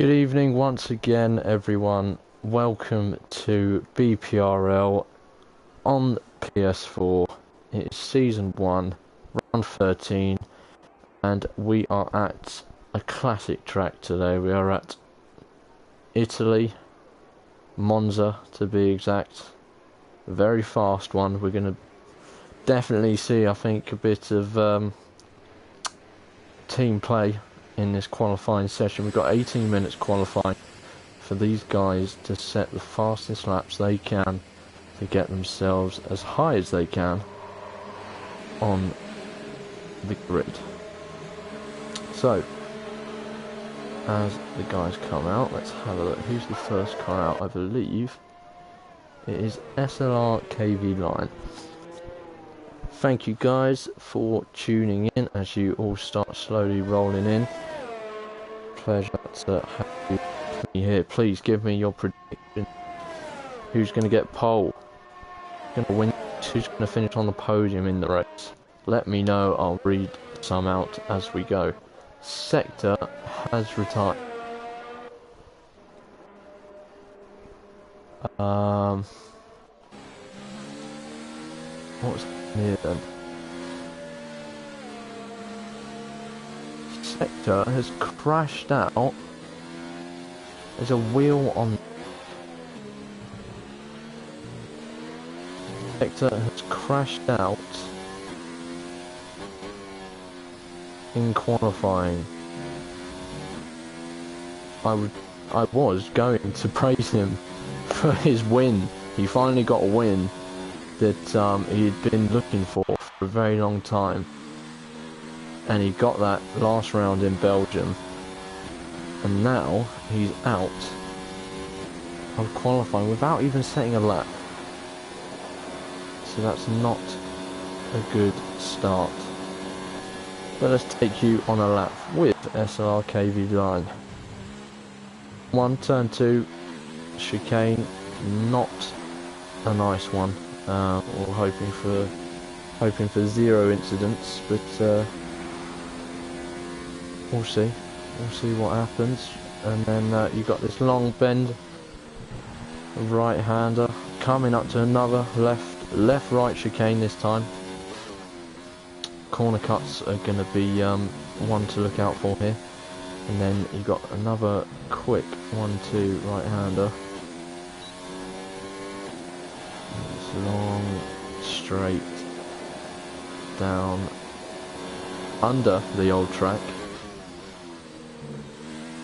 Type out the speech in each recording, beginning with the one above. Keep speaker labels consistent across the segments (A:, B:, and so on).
A: Good evening once again, everyone. Welcome to BPRL on PS4. It is Season 1, Round 13, and we are at a classic track today. We are at Italy, Monza to be exact. A very fast one. We're going to definitely see, I think, a bit of team play in this qualifying session. We've got 18 minutes qualifying for these guys to set the fastest laps they can to get themselves as high as they can on the grid. So, as the guys come out, let's have a look. Who's the first car out? I believe it is SLR KV Line. Thank you guys for tuning in as you all start slowly rolling in. Pleasure to have you here. Please give me your prediction. Who's going to get pole? Who's going to win? Who's going to finish on the podium in the race? Let me know. I'll read some out as we go. Sector has retired. What's here then? Sector has crashed out. There's a wheel on. Sector has crashed out in qualifying. I was going to praise him for his win. He finally got a win that he'd been looking for a very long time, and he got that last round in Belgium, and now he's out of qualifying without even setting a lap. So that's not a good start. But let's take you on a lap with SLR KV Line. Turn 2, chicane, not a nice one. We're hoping for zero incidents, but we'll see. We'll see what happens. And then you got this long bend, right-hander coming up to another left-right chicane this time. Corner cuts are going to be one to look out for here. And then you got another quick 1-2 right-hander. It's long, straight down under the old track.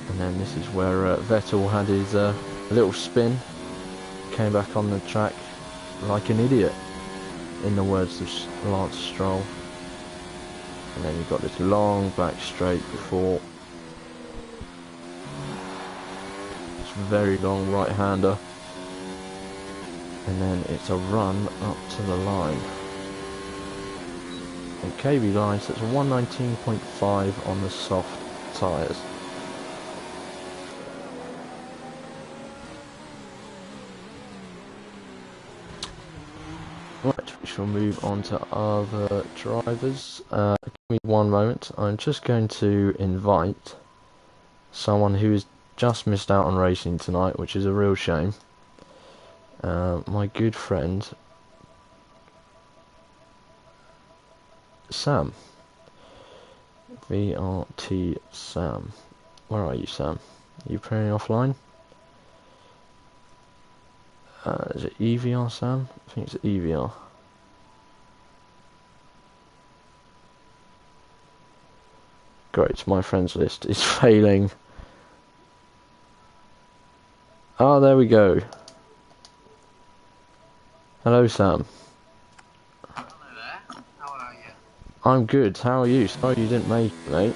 A: And then this is where Vettel had his little spin. Came back on the track like an idiot, in the words of Lance Stroll. And then you've got this long back straight before this very long right-hander. And then it's a run up to the line. And KV Line sets a 119.5 on the soft tyres. Right, we shall move on to other drivers. Give me one moment. I'm just going to invite someone who has just missed out on racing tonight, which is a real shame. My good friend Sam. VRT Sam. Where are you, Sam? Are you playing offline? Is it EVR, Sam? I think it's EVR. Great, my friends list is failing. Ah, there we go. Hello, Sam.
B: Hello there. How are you?
A: I'm good. How are you? Sorry you didn't make it, mate.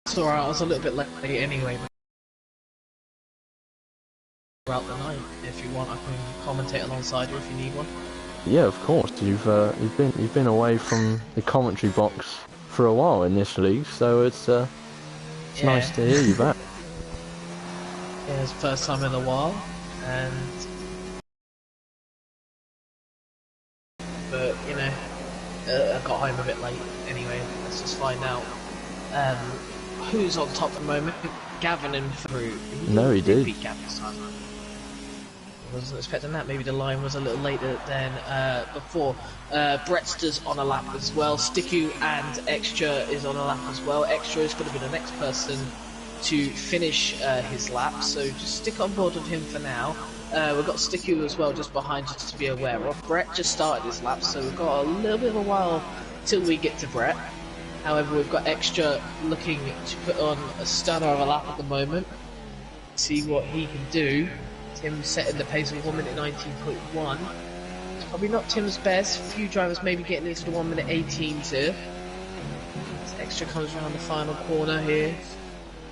B: It's alright, I was a little bit late anyway. Throughout the night, if you want, I can commentate alongside you if you need one.
A: Yeah, of course. You've been away from the commentary box for a while in this league, so it's nice to hear you back.
B: Yeah, it's the first time in a while, but you know, I got home a bit late anyway. Let's just find out. who's on top at the moment. Gavin and through.
A: No, he did.
B: Beat Gavin's time. I wasn't expecting that. Maybe the line was a little later than before. Brettster's on a lap as well. Sticku and Extra is on a lap as well. Extra is going to be the next person to finish his lap, so just stick on board with him for now. We've got Sticku as well just behind, just to be aware of. Brett just started his lap, so we've got a little bit of a while till we get to Brett. However, we've got Extra looking to put on a stunner of a lap at the moment. See what he can do. Tim setting the pace of 1 minute 19.1. It's probably not Tim's best. A few drivers maybe getting into the 1 minute 18 too. Extra comes around the final corner here.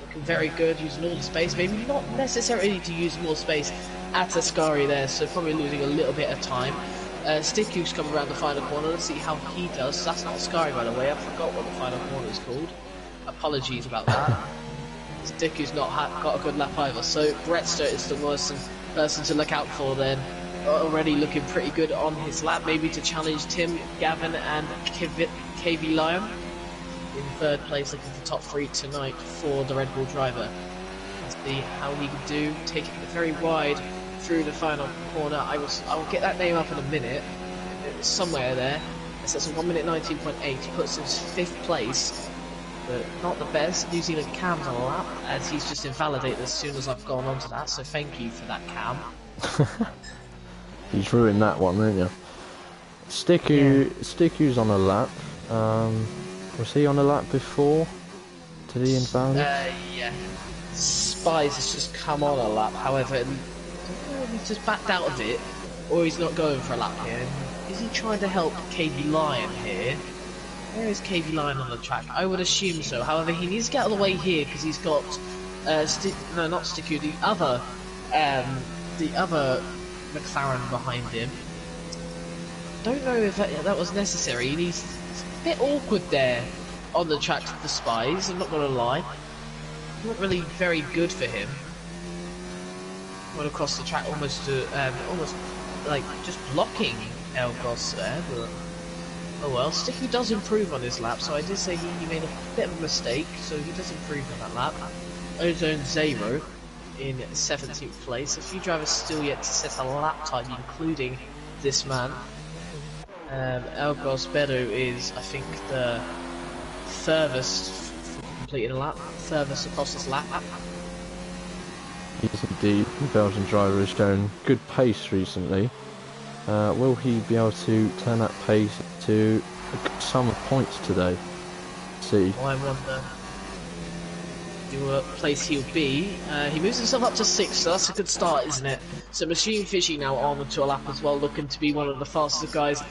B: Looking very good, using all the space. Maybe not necessarily to use more space at Ascari there, so probably losing a little bit of time. Sticku's come around the final corner. Let's see how he does. That's not Ascari, by the way. I forgot what the final corner is called. Apologies about that. Sticku's not got a good lap either, so Brettster is the worst person to look out for then. Already looking pretty good on his lap, maybe to challenge Tim, Gavin and KV Lion. In third place, looking for top 3 tonight for the Red Bull driver. Let's see how he can do, taking it very wide through the final corner. I will get that name up in a minute. It's somewhere there. That's a 1 minute 19.8, puts him 5th place. But not the best. New Zealand Cam's on a lap, as he's just invalidated as soon as I've gone on to that, so thank you for that, Cam.
A: He's ruined that one, didn't you? Sticku's on a lap. Was he on a lap before? Did he invalidate?
B: Yeah. Spies has just come on a lap, however, he's just backed out of it, or he's not going for a lap here. Is he trying to help KV Lion here? Where is KV Lion on the track? I would assume so. However, he needs to get out of the way here because he's got no, not Sticku, the other McLaren behind him. Don't know if that was necessary. It's a bit awkward there on the track to the Spies. I'm not gonna lie. Not really very good for him. Went across the track almost like just blocking Elgos there, but. Oh well, Sticku does improve on his lap, so I did say he made a bit of a mistake, so he does improve on that lap. Ozone 0 in 17th place. A few drivers still yet to set a lap time, including this man. Elgos Bedu is, I think, the furthest from completing a lap, furthest across this lap.
A: Yes, indeed. The Belgian driver has shown good pace recently. Will he be able to turn that pace to a good sum of points today? Let's see.
B: I wonder what place he'll be. He moves himself up to 6th, so that's a good start, isn't it? So Machine Fishy now on to a lap as well, looking to be one of the fastest guys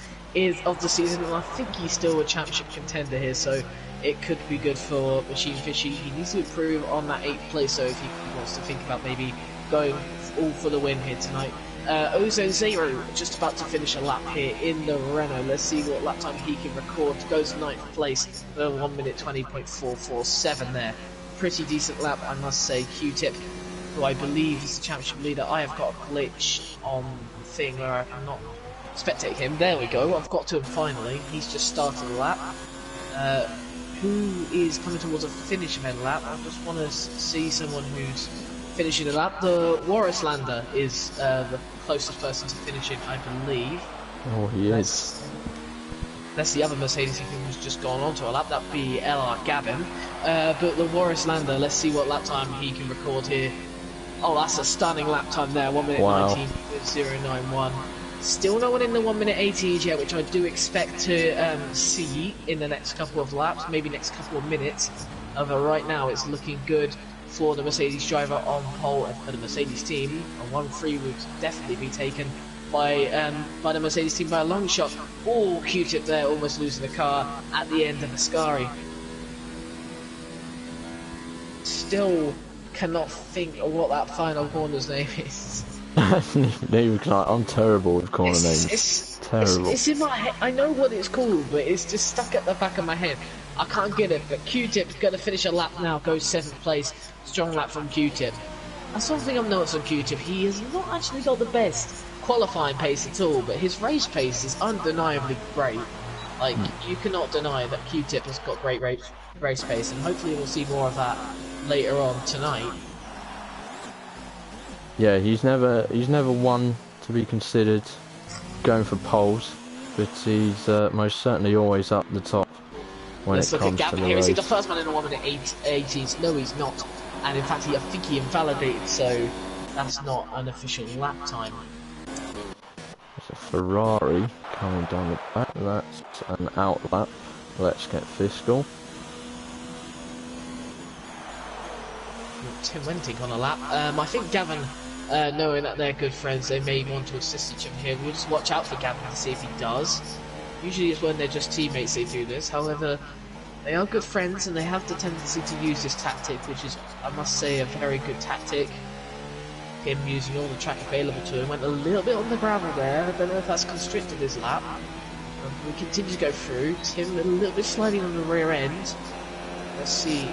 B: of the season, and I think he's still a championship contender here, so it could be good for Machine Fishy. He needs to improve on that 8th place, so if he wants to think about maybe going all for the win here tonight. Ozone 0 just about to finish a lap here in the Renault. Let's see what lap time he can record. Goes 9th place, 1 minute 20.447 there. Pretty decent lap, I must say. Q-Tip, who I believe is the championship leader. I have got a glitch on the thing where I cannot spectate him. There we go, I've got to him finally. He's just started the lap. Who is coming towards a finish event lap? I just want to see someone who's finishing the lap. The Warislander is the closest person to finishing, I believe.
A: Oh, he is.
B: That's the other Mercedes who's just gone on to a lap. That'd be LR Gavin. But the Warislander, let's see what lap time he can record here. Oh, that's a stunning lap time there. 1 minute 19.091. Still no one in the 1 minute 18s yet, which I do expect to see in the next couple of laps, maybe next couple of minutes. However, right now it's looking good for the Mercedes driver on pole and for the Mercedes team. A 1-3 would definitely be taken by the Mercedes team by a long shot. Oh, Q-Tip there, almost losing the car at the end of Ascari. Still cannot think of what that final corner's name is.
A: I'm terrible with corner names.
B: It's
A: terrible.
B: It's in my head. I know what it's called, but it's just stuck at the back of my head. I can't get it, but Q-Tip's going to finish a lap now, goes 7th place. Strong lap from Q-Tip. That's something I've noticed on Q-Tip. He has not actually got the best qualifying pace at all, but his race pace is undeniably great. Like, you cannot deny that Q-Tip has got great race pace, and hopefully we'll see more of that later on tonight.
A: Yeah, he's never one to be considered going for poles, but he's most certainly always up the top when
B: Let's
A: it
B: look at
A: comes to
B: Gavin
A: the
B: here. Is he the
A: race.
B: first man in a 1 minute 80s? No, he's not. And in fact, I think he invalidated, so that's not an official lap time.
A: There's a Ferrari coming down the back. That's an out lap. Let's get fiscal.
B: Tim Wenting on a lap. I think Gavin, knowing that they're good friends, they may want to assist each other here. We'll just watch out for Gavin to see if he does. Usually it's when they're just teammates they do this. However, they are good friends and they have the tendency to use this tactic, which is, I must say, a very good tactic. Him using all the track available to him. Went a little bit on the gravel there. I don't know if that's constricted his lap. We continue to go through. Tim a little bit sliding on the rear end. Let's see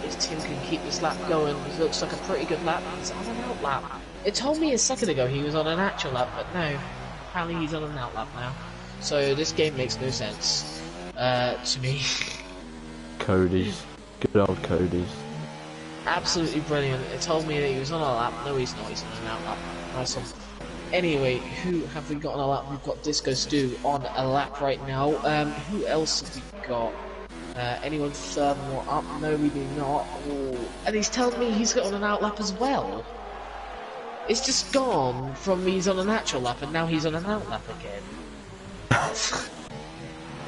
B: if Tim can keep this lap going. It looks like a pretty good lap. He's on an out lap. It told me a second ago he was on an actual lap, but no. Apparently he's on an out lap now. So this game makes no sense to me.
A: Cody's. Good old Cody's.
B: Absolutely brilliant. It told me that he was on a lap. No, he's not. He's on an out lap. Nice one. Anyway, who have we got on a lap? We've got Disco Stu on a lap right now. Who else have we got? Anyone furthermore up? No, we do not. Ooh. And he's telling me he's got on an out lap as well. It's just gone from he's on an actual lap and now he's on an out lap again.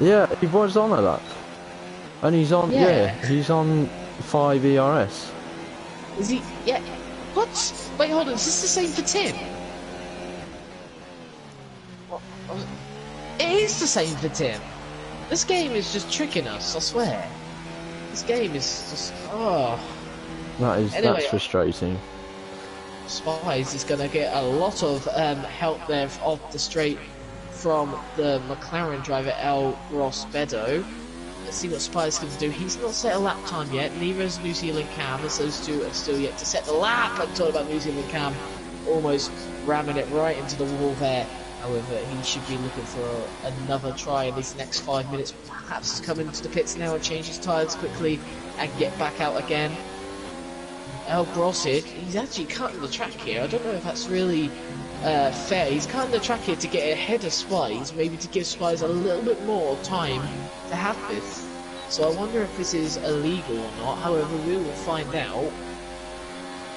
A: Yeah, he was on a lap. And he's on, yeah he's on 5 ERS.
B: Is he? Yeah. What? Wait, hold on. Is this the same for Tim? What? It is the same for Tim. This game is just tricking us, I swear. This game is just... oh.
A: That's frustrating.
B: Spies is going to get a lot of help there off the straight from the McLaren driver El Ross Bedo. Let's see what Spies can do. He's not set a lap time yet, neither is New Zealand Cam, as those two are still yet to set the lap. I'm talking about New Zealand Cam almost ramming it right into the wall there. However, he should be looking for another try in these next 5 minutes. Perhaps come into the pits now and change his tyres quickly and get back out again. El Grossid, he's actually cutting the track here. I don't know if that's really fair. He's cutting the track here to get ahead of Spies, maybe to give Spies a little bit more time to have this. So I wonder if this is illegal or not. However, we will find out.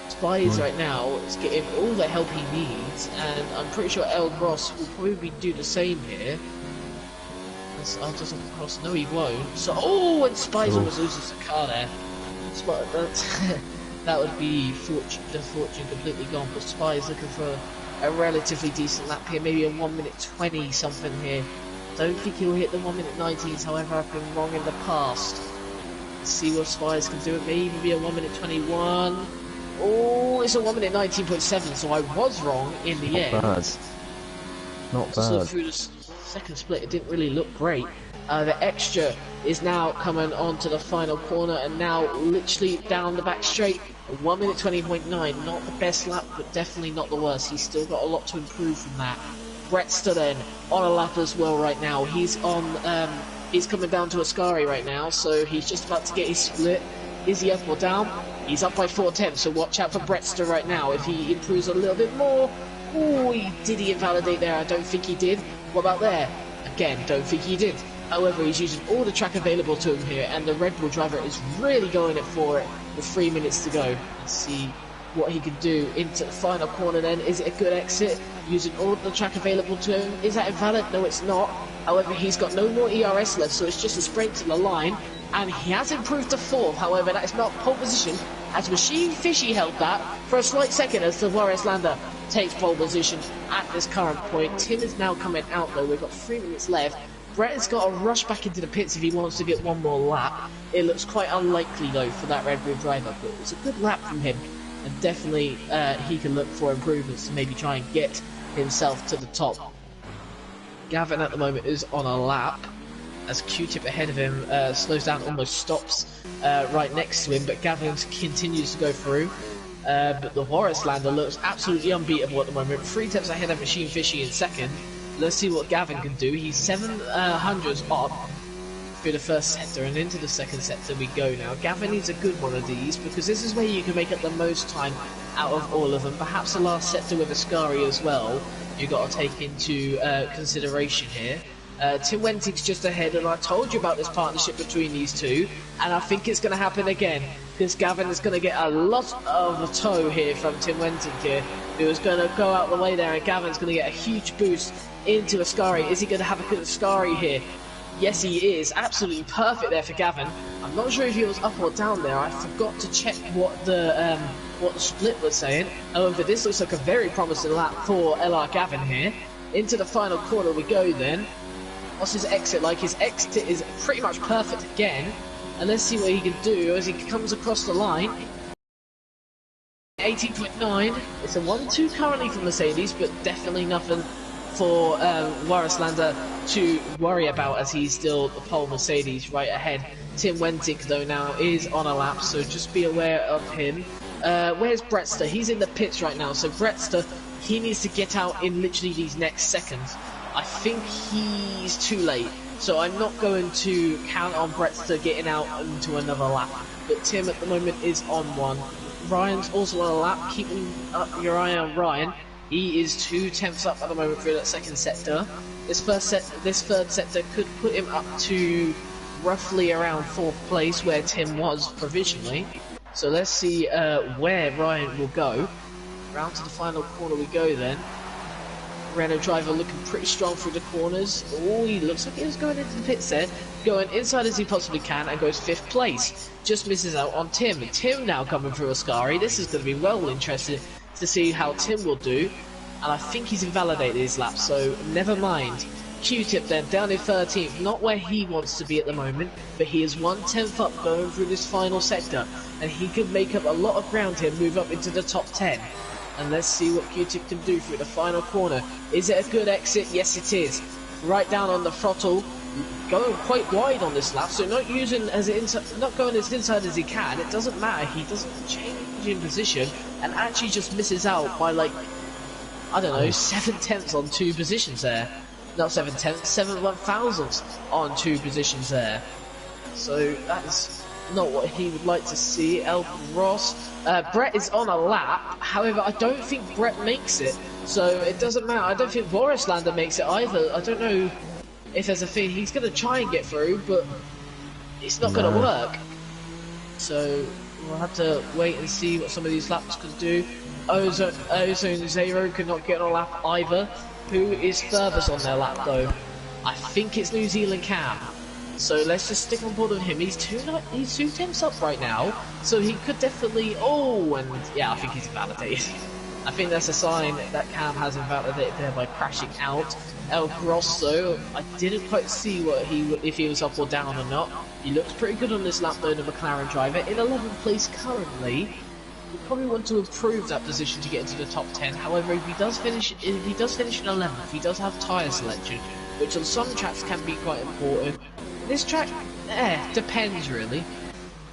B: Spies right now is getting all the help he needs, and I'm pretty sure El Gross will probably do the same here. I'll just cross. No, he won't. So, oh, and Spies almost loses the car there. That would be the fortune completely gone. But Spies looking for a relatively decent lap here, maybe a 1 minute 20 something here. Don't think he'll hit the 1 minute 19s. However, I've been wrong in the past. Let's see what Spies can do. It may even be a 1 minute 21. Oh, it's a 1 minute 19.7, so I was wrong in the end.
A: Not bad.
B: So through the second split, it didn't really look great. The extra is now coming onto the final corner, and now literally down the back straight. 1 minute 20.9, not the best lap, but definitely not the worst. He's still got a lot to improve from that. Brettster then on a lap as well right now. He's on. He's coming down to Ascari right now, so he's just about to get his split. Is he up or down? He's up by 4 tenths, so watch out for Brettster right now. If he improves a little bit more... oh, did he invalidate there? I don't think he did. What about there? Again, don't think he did. However, he's using all the track available to him here, and the Red Bull driver is really going it for it with 3 minutes to go. Let's see what he can do into the final corner then. Is it a good exit? Using all the track available to him. Is that invalid? No, it's not. However, he's got no more ERS left, so it's just a sprint to the line. And he has improved to 4th, however, that is not pole position, as Machine Fishy held that for a slight second as Tavares Lander takes pole position at this current point. Tim is now coming out though, we've got 3 minutes left. Brett has got to rush back into the pits if he wants to get one more lap. It looks quite unlikely though for that Red Bull driver, but it's a good lap from him. And definitely he can look for improvements to maybe try and get himself to the top. Gavin at the moment is on a lap, as Q-Tip ahead of him slows down, almost stops right next to him, but Gavin continues to go through. But the Horace Lander looks absolutely unbeatable at the moment. 3 tenths ahead of Machine Fishy in second. Let's see what Gavin can do. He's 700s up through the first sector, and into the second sector we go now. Gavin needs a good one of these, because this is where you can make up the most time out of all of them. Perhaps the last sector with Ascari as well, you've got to take into consideration here. Tim Wentig's just ahead, and I told you about this partnership between these two, and I think it's going to happen again, because Gavin is going to get a lot of a tow here from Tim Wentig here, who is going to go out the way there, and Gavin's going to get a huge boost into Ascari. Is he going to have a good Ascari here? Yes, he is. Absolutely perfect there for Gavin. I'm not sure if he was up or down there. I forgot to check what the split was saying. However, this looks like a very promising lap for LR Gavin here. Into the final corner we go then. What's his exit like? His exit is pretty much perfect again. And let's see what he can do as he comes across the line. 18.9. It's a 1-2 currently for Mercedes, but definitely nothing for Warislander to worry about, as he's still the pole Mercedes right ahead. Tim Wentig though now is on a lap, so just be aware of him. Where's Bretster? He's in the pits right now, so Bretster, he needs to get out in literally these next seconds. I think he's too late, so I'm not going to count on Bretster getting out into another lap. But Tim at the moment is on one. Ryan's also on a lap, keeping up your eye on Ryan. He is 2/10 up at the moment through that second sector. This third sector could put him up to roughly around 4th place, where Tim was provisionally. So let's see where Ryan will go. Round to the final corner we go then. Renault driver looking pretty strong through the corners. Oh, he looks like he's going into the pits there. Going inside as he possibly can, and goes 5th place. Just misses out on Tim. Tim now coming through Ascari. This is going to be well interesting to see how Tim will do. And I think he's invalidated his lap, so never mind. Q-Tip then, down in 13th. Not where he wants to be at the moment, but he is 1/10 up going through this final sector. And he could make up a lot of ground here, move up into the top 10. And let's see what Q-Tip can do through the final corner. Is it a good exit? Yes, it is. Right down on the throttle, going quite wide on this lap, so not going as inside as he can. It doesn't matter. He doesn't change in position, and actually just misses out by like, I don't know, 7/10 on 2 positions there. Not 7/10, 7/1000 on 2 positions there. So that's not what he would like to see. El Ross. Brett is on a lap, however I don't think Brett makes it, so it doesn't matter. I don't think Warislander makes it either. I don't know if there's a thing. He's going to try and get through, but it's not going to work. So we'll have to wait and see what some of these laps can do. Ozone Zero could not get on a lap either. Who is furthest on their lap though? I think it's New Zealand Cam. So let's just stick on board with him. He's 2/10 up right now, so he could definitely. Oh, and yeah, I think he's invalidated. I think that's a sign that Cam has invalidated there by crashing out. El Grosso, I didn't quite see if he was up or down or not. He looks pretty good on this lap though, the McLaren driver, in 11th place currently. We probably want to improve that position to get into the top 10. However, if he does finish in 11th, he does have tyre selection, which on some tracks can be quite important. This track, depends really.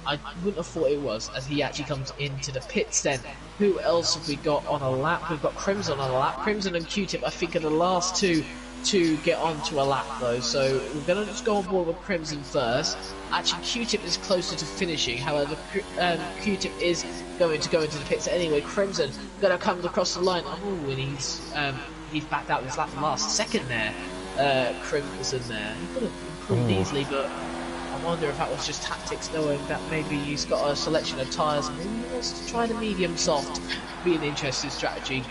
B: I wouldn't have thought it was, as he actually comes into the pits then. Who else have we got on a lap? We've got Crimson on a lap. Crimson and Q-Tip, I think, are the last two to get onto a lap though. So we're going to just go on board with Crimson first. Actually, Q-Tip is closer to finishing. However, Q-Tip is going to go into the pits anyway. Crimson going to come across the line. Oh, and he's backed out his lap last second there. Crimson there. He could have improved easily, but I wonder if that was just tactics, knowing that maybe he's got a selection of tyres and maybe he wants to try the medium soft. Be an interesting strategy. He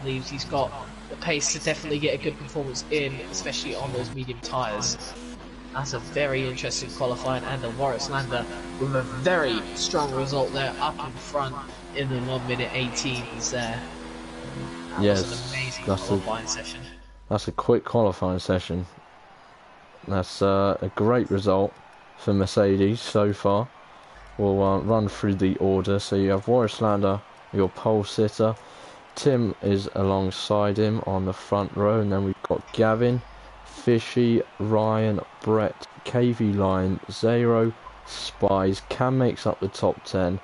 B: believes he's got the pace to definitely get a good performance in, especially on those medium tyres. That's a very interesting qualifying, and the Warislander with a very strong result there, up in front in the 1:18s there. That was an amazing qualifying session.
A: That's a quick qualifying session. That's a great result for Mercedes so far. We'll run through the order. So you have Warislander, your pole sitter. Tim is alongside him on the front row, and then we've got Gavin, Fishy, Ryan, Brett, KV Line, Zero, Spies. Cam makes up the top 10.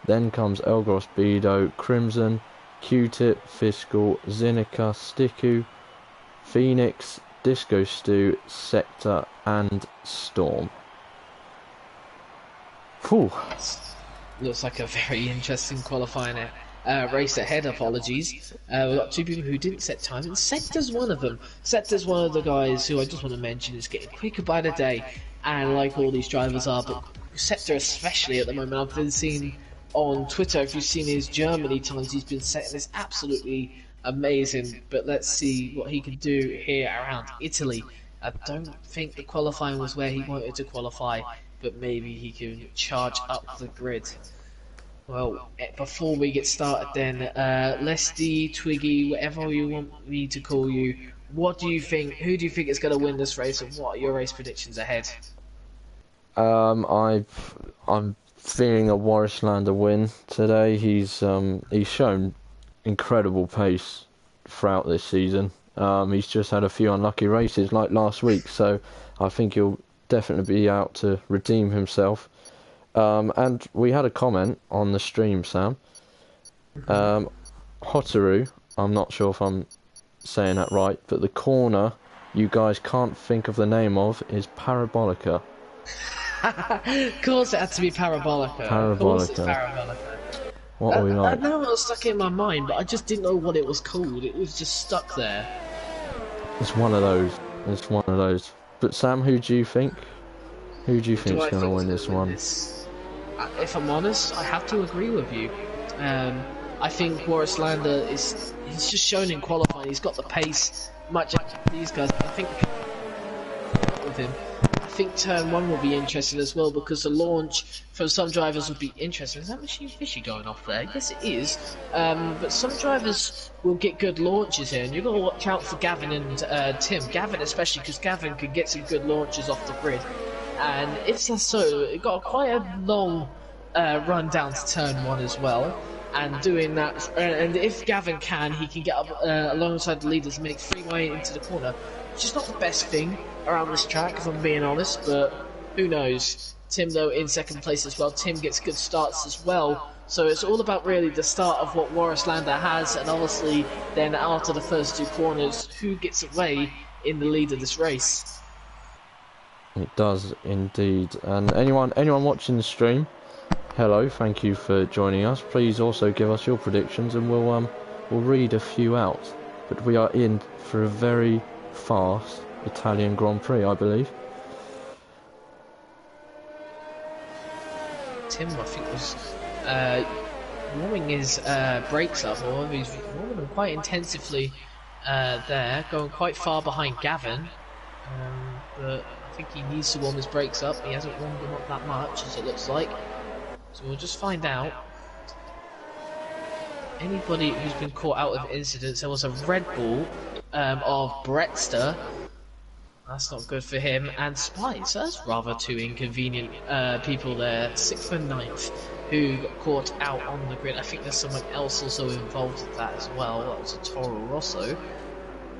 A: Then comes Elgros Bedo, Crimson, Q-Tip, Fiscal, Zinica, Stiku, Phoenix, Disco Stew, Sector and Storm. Whew.
B: Looks like a very interesting qualifying race ahead. Apologies. We've got two people who didn't set time, and Sector's one of them. Sector's one of the guys who I just want to mention is getting quicker by the day, and like all these drivers are, but Sector especially at the moment. I've been seeing on Twitter, if you've seen his Germany times, he's been setting this absolutely amazing. But let's see what he can do here around Italy. I don't think the qualifying was where he wanted to qualify, but maybe he can charge up the grid. Well, before we get started then, Lesty, Twiggy, whatever you want me to call you, what do you think, who do you think is going to win this race, and what are your race predictions ahead?
A: I'm feeling a Warislander win today. He's shown incredible pace throughout this season. He's just had a few unlucky races like last week, so I think he'll definitely be out to redeem himself. And we had a comment on the stream, Sam. Hotaru, I'm not sure if I'm saying that right, but the corner you guys can't think of the name of is Parabolica.
B: Of course it had to be Parabolica.
A: Parabolica.
B: Of course it's Parabolica.
A: What are we like?
B: I know it was stuck in my mind, but I just didn't know what it was called. It was just stuck there.
A: It's one of those. It's one of those. But Sam, who do you think? Who do you think is going to win this one?
B: If I'm honest, I have to agree with you. I think Warislander he's just shown in qualifying. He's got the pace, much like these guys. I think with him. I think turn 1 will be interesting as well, because the launch for some drivers would be interesting. Is that Machine Fishy going off there? Yes, it is. But some drivers will get good launches here, and you've got to watch out for Gavin and Tim. Gavin especially, because Gavin could get some good launches off the grid. And if that's so, it got quite a long run down to turn 1 as well. And doing that, and if Gavin can, he can get up alongside the leaders and make freeway into the corner, which is not the best thing around this track, if I'm being honest, but who knows. Tim, though, in second place as well. Tim gets good starts as well, so it's all about really the start of what Warislander has, and obviously then after the first 2 corners, who gets away in the lead of this race.
A: It does indeed. And anyone watching the stream, hello, thank you for joining us. Please also give us your predictions, and we'll read a few out. But we are in for a very fast Italian Grand Prix, I believe.
B: Tim, I think, was warming his brakes up, or he's warming them quite intensively there, going quite far behind Gavin. But I think he needs to warm his brakes up. He hasn't warmed them up that much, as it looks like. So we'll just find out. Anybody who's been caught out of incidents, there was a Red Bull of Brettster. That's not good for him. And Spice, that's rather 2 inconvenient people there. 6th and 9th, who got caught out on the grid. I think there's someone else also involved with that as well. That was a Toro Rosso.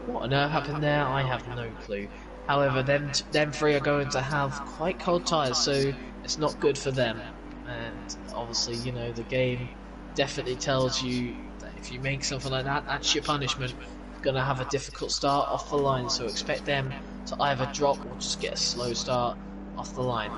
B: What on earth happened there? I have no clue. However, them 3 are going to have quite cold tyres, so it's not good for them. And obviously, you know, the game definitely tells you that if you make something like that, that's your punishment. You're going to have a difficult start off the line, so expect them to either drop or just get a slow start off the line.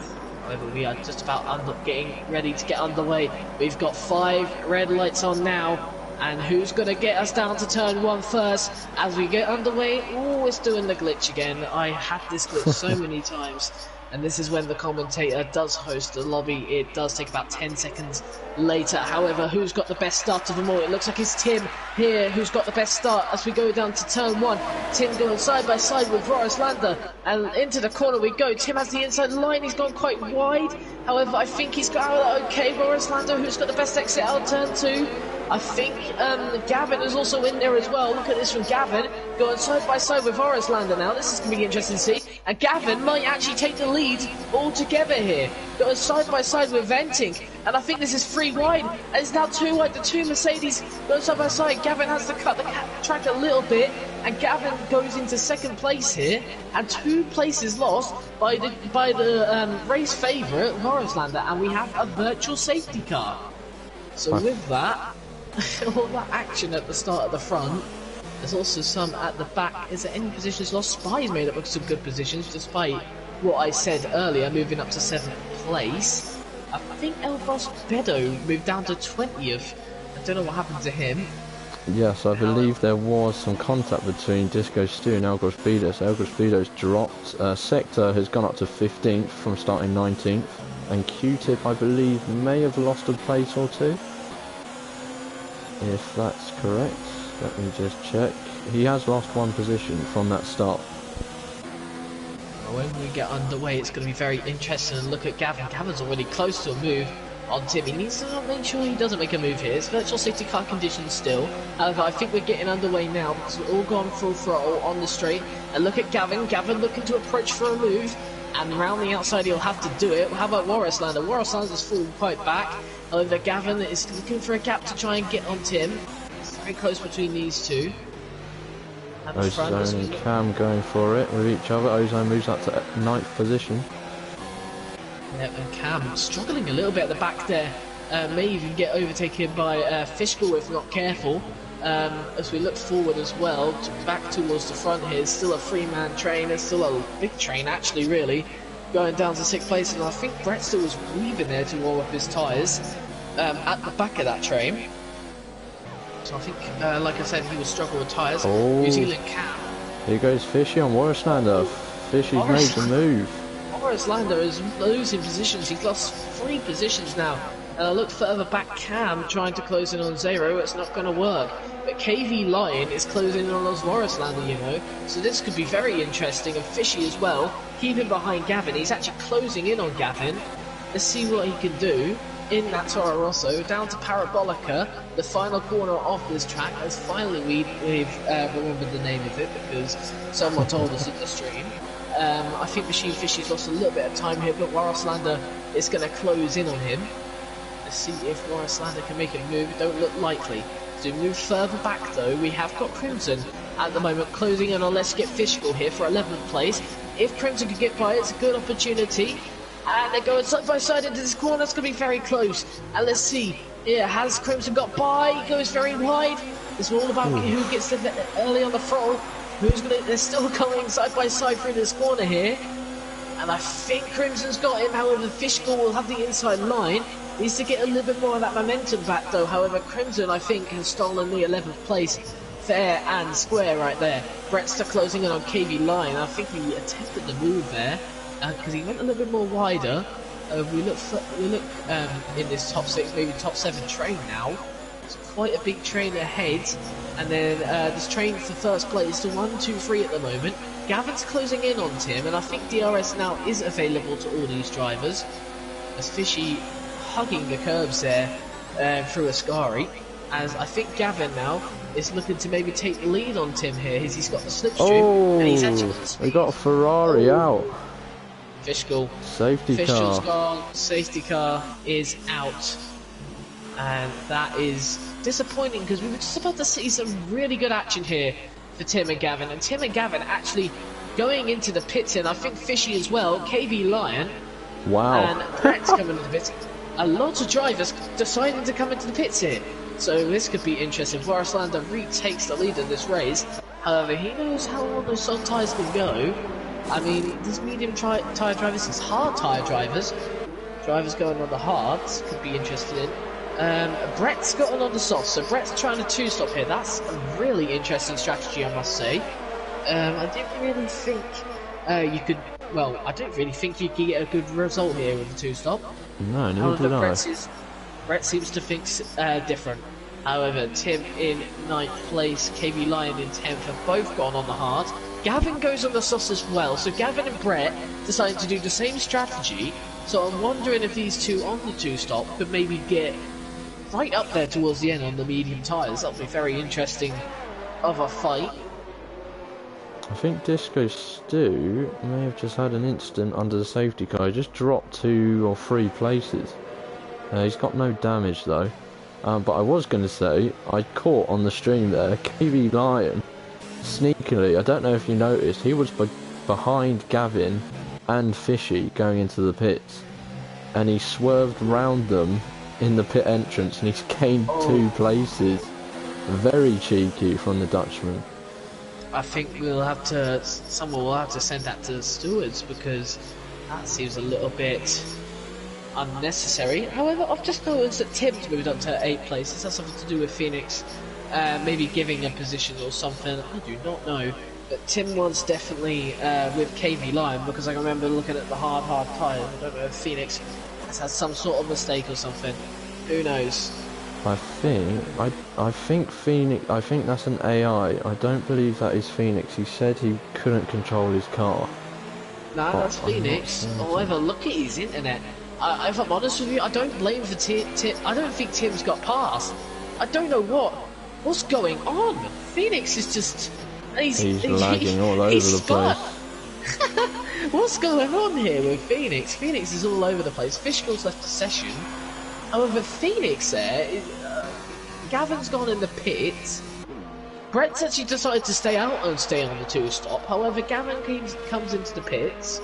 B: However, we are just about getting ready to get underway. We've got 5 red lights on now, and who's going to get us down to turn 1 first as we get underway? Oh, it's doing the glitch again. I had this glitch so many times. And this is when the commentator does host the lobby. It does take about 10 seconds later. However, who's got the best start of them all? It looks like it's Tim here who's got the best start as we go down to turn 1. Tim going side by side with Warislander, and into the corner we go. Tim has the inside line. He's gone quite wide. However, I think he's got out okay. Warislander, who's got the best exit out of turn 2. I think Gavin is also in there as well. Look at this from Gavin, going side by side with Warislander now. This is going to be interesting to see. And Gavin might actually take the lead altogether here. Going side by side with Venting. And I think this is 3 wide. And it's now 2 wide. The 2 Mercedes going side by side. Gavin has to cut the track a little bit. And Gavin goes into second place here. And 2 places lost by the race favourite, Warislander. And we have a virtual safety car. So with that, all that action at the start of the front, there's also some at the back. Is there any positions lost? Spy's made up with some good positions, despite what I said earlier, moving up to 7th place. I think Elbros Bedo moved down to 20th. I don't know what happened to him.
A: Yes, I believe there was some contact between Disco Stu and Elgros Speedos. Elgros Speedos dropped. Sector has gone up to 15th from starting 19th. And Q-Tip, I believe, may have lost a place or two. If that's correct. Let me just check. He has lost one position from that start.
B: When we get underway, it's going to be very interesting. And look at Gavin. Gavin's already close to a move on Tim. He needs to make sure he doesn't make a move here. It's virtual safety car conditions still. However, I think we're getting underway now because we're all gone full throttle on the straight. And look at Gavin. Gavin looking to approach for a move. And round the outside, he'll have to do it. How about Warrislander? Warrislander's falling quite back. However, Gavin is looking for a gap to try and get on Tim. It's very close between these two.
A: Ozone and Cam going for it with each other. Ozone moves up to 9th position.
B: Yep, and Cam struggling a little bit at the back there. May even get overtaken by Fishkill if not careful. As we look forward as well, back towards the front here, still a 3-man train. It's still a big train actually, really, going down to 6th place. And I think Brett still was weaving there to roll up his tyres at the back of that train. So I think, like I said, he will struggle with tyres.
A: Oh.
B: New Zealand Cam.
A: Here goes Fishy on Warrislander. Fishy's made the move.
B: Warrislander is losing positions. He's lost 3 positions now. And I look further back, Cam trying to close in on Zero. It's not going to work. But KV Lion is closing in on Warrislander, you know. So this could be very interesting. And Fishy as well, keeping behind Gavin. He's actually closing in on Gavin. Let's see what he can do. In that Toro Rosso, down to Parabolica, the final corner of this track, as finally we've remembered the name of it because someone told us in the stream. I think Machine Fishy's lost a little bit of time here, but Warrislander is going to close in on him. Let's see if Warrislander can make a move. It don't look likely. To move further back though, we have got Crimson at the moment closing in on Let's Get Fishkill here for 11th place. If Crimson could get by, it's a good opportunity. And they're going side by side into this corner. It's going to be very close. And let's see. Yeah, has Crimson got by? He goes very wide. It's all about who gets there early on the throttle. They're still going side by side through this corner here. And I think Crimson's got him. However, Fishkill will have the inside line. Needs to get a little bit more of that momentum back though. However, Crimson, I think, has stolen the 11th place. Fair and square right there. Brett's closing in on KV Line. I think he attempted the move there. Because he went a little bit more wider. We look in this top 6, maybe top 7 train now. It's quite a big train ahead. And then this train for first place to 1, 2, 3 at the moment. Gavin's closing in on Tim, and I think DRS now is available to all these drivers. As Fishy hugging the curbs there through Ascari. As I think Gavin now is looking to maybe take the lead on Tim here. He's got the slipstream, and he's actually
A: we got a Ferrari out.
B: Fishkill.
A: Safety
B: Fishkill's
A: car.
B: gone. Safety car is out. And that is disappointing because we were just about to see some really good action here for Tim and Gavin. And Tim and Gavin actually going into the pits in. I think Fishy as well. KV Lion.
A: Wow.
B: And Brett's coming into the pits. A lot of drivers deciding to come into the pits here. So this could be interesting. Warrislander retakes the lead in this race. However, he knows how long those soft tyres can go. I mean, these medium tyre drivers, these hard tyre drivers, going on the hards, could be interested in. Brett's gotten on the soft, so Brett's trying to 2-stop here. That's a really interesting strategy, I must say. I didn't really think you could. Well, I don't really think you could get a good result here with the 2-stop.
A: No, neither did I.
B: Brett seems to think different. However, Tim in 9th place, KV Lion in 10th have both gone on the hard. Gavin goes on the softs as well, so Gavin and Brett decided to do the same strategy. So I'm wondering if these two on the 2-stop could maybe get right up there towards the end on the medium tyres. That'll be very interesting of a fight.
A: I think Disco Stu may have just had an incident under the safety car. He just dropped 2 or 3 places. He's got no damage though. But I was going to say, I caught on the stream there, KV Lion, sneakily, I don't know if you noticed, he was behind Gavin and Fishy going into the pits. And he swerved round them in the pit entrance and he's gained 2 places. Very cheeky from the Dutchman.
B: I think someone will have to send that to the stewards because that seems a little bit unnecessary. However, I've just noticed that Tim's moved up to 8th place. Is that something to do with Phoenix? Maybe giving a position or something? I do not know. But Tim was definitely with KV Lion, because I remember looking at the hard tyres. I don't know if Phoenix has had some sort of mistake or something. Who knows?
A: I think Phoenix. I think that's an AI. I don't believe that is Phoenix. He said he couldn't control his car.
B: No, that's Phoenix. However, look at his internet. If I'm honest with you, I don't blame for Tim. I don't think Tim's got past. I don't know what's going on. Phoenix is just. He's
A: lagging all over the place.
B: What's going on here with Phoenix? Phoenix is all over the place. Fishkill's left the session. However, Phoenix there, Gavin's gone in the pits. Brett's actually decided to stay out and stay on the 2-stop. However, Gavin comes into the pits.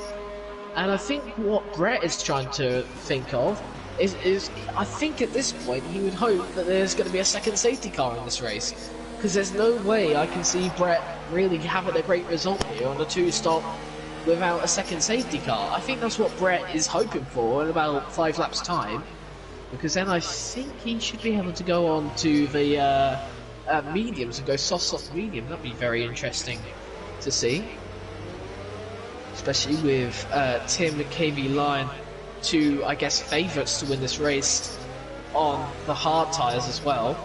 B: And I think what Brett is trying to think of is I think at this point he would hope that there's going to be a second safety car in this race. Because there's no way I can see Brett really having a great result here on the 2-stop without a second safety car. I think that's what Brett is hoping for in about 5 laps time. Because then I think he should be able to go on to the mediums and go soft medium. That'd be very interesting to see. Especially with Tim, KV Lion, two, I guess, favourites to win this race on the hard tyres as well.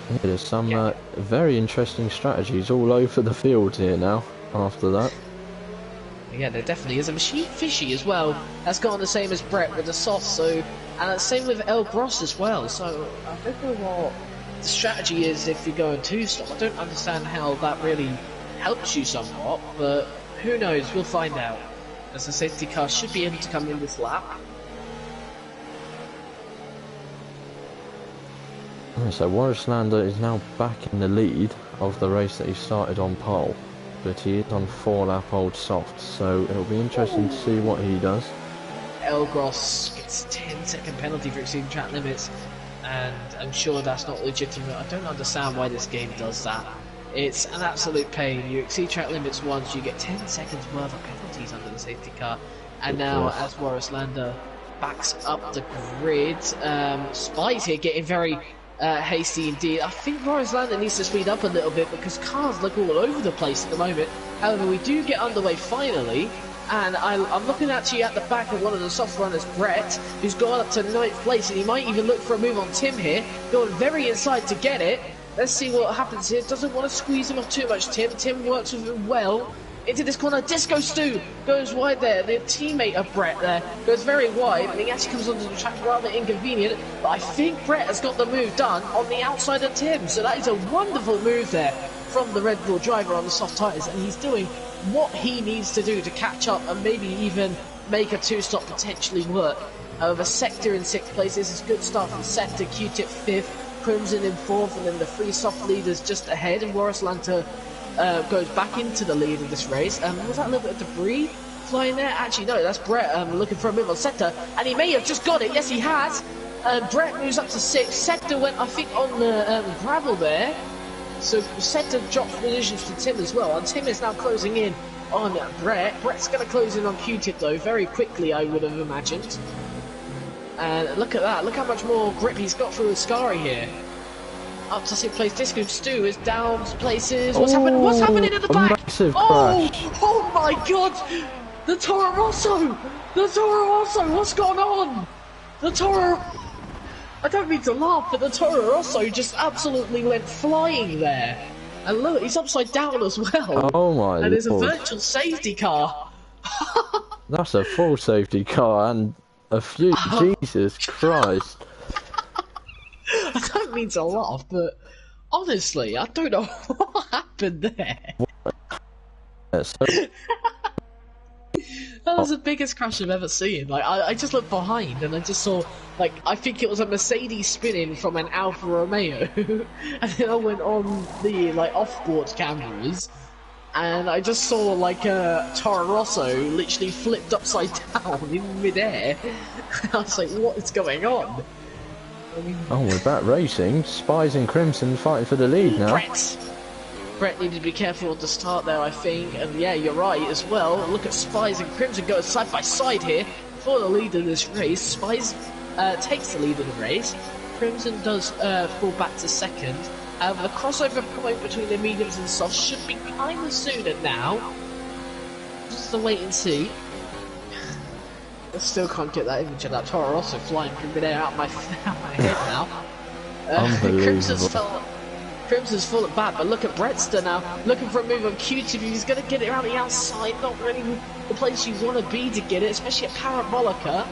A: Yeah, there's some very interesting strategies all over the field here now, after that.
B: Yeah, there definitely is. A Machine Fishy as well has gone the same as Brett with the soft, so... And same with El Gross as well, so I don't know what the strategy is if you're going 2-stop. I don't understand how that really helps you somewhat, but who knows, we'll find out. As the safety car should be able to come in this lap.
A: So Warrislander is now back in the lead of the race that he started on pole, but he is on 4-lap-old soft, so it'll be interesting to see what he does.
B: El Gross gets a 10-second penalty for exceeding track limits, and I'm sure that's not legitimate. I don't understand why this game does that. It's an absolute pain. You exceed track limits once, you get 10 seconds worth of penalties under the safety car, and now as Warrislander backs up the grid, Spies here getting very hasty indeed. I think Warrislander needs to speed up a little bit because cars look all over the place at the moment. However, we do get underway finally. And I'm looking actually at the back of one of the soft runners, Brett, who's gone up to 9th place, and he might even look for a move on Tim here, going very inside to get it. Let's see what happens here. Doesn't want to squeeze him off too much, Tim. Tim works with him well. Into this corner, Disco Stu goes wide there. The teammate of Brett there goes very wide, and he actually comes onto the track rather inconvenient. But I think Brett has got the move done on the outside of Tim, so that is a wonderful move there from the Red Bull driver on the soft tyres, and he's doing what he needs to do to catch up and maybe even make a 2-stop potentially work. However, Sector in 6th place. This is a good start from Sector, Q-Tip 5th, Crimson in 4th, and then the 3 soft leaders just ahead, and Warrislander goes back into the lead of this race. Was that a little bit of debris flying there? Actually, no, that's Brett looking for a move on Sector, and he may have just got it. Yes, he has. Brett moves up to 6th. Sector went, I think, on the gravel there. So Sector drops positions to Tim as well, and Tim is now closing in on Brett. Brett's going to close in on Q-Tip though, very quickly I would have imagined. And look at that, look how much more grip he's got through Ascari here. Up to 6th place, Disco Stu is down places. What's happening? What's happening at the back?
A: Massive crash.
B: Oh my god! The Toro Rosso! The Toro Rosso! What's going on? The Toro... I don't mean to laugh, but the Toro Rosso just absolutely went flying there. And look, he's upside down as well.
A: Oh my lord.
B: And it's a virtual safety car.
A: That's a full safety car and a few. Jesus Christ.
B: I don't mean to laugh, but honestly, I don't know what happened there. That was the biggest crash I've ever seen. Like, I just looked behind and I just saw, like, I think it was a Mercedes spinning from an Alfa Romeo, and then I went on the, like, off-board cameras, and I just saw, like, a Toro Rosso literally flipped upside down in midair. I was like, what is going on? I mean...
A: Oh, we're back racing. Spies and Crimson fighting for the lead now.
B: Brett needed to be careful at the start there, I think, and yeah, you're right as well. Look at Spies and Crimson going side by side here. for the lead of this race. Spice takes the lead of the race. Crimson does fall back to second. The crossover point between the mediums and softs should be kind of sooner now. Just to wait and see. I still can't get that image of that Toro Rosso flying through midair out my head now. Crimson's full at bat, but look at Bretster now, looking for a move on Q-Tip. He's going to get it around the outside, not really the place you want to be to get it, especially at Parabolica.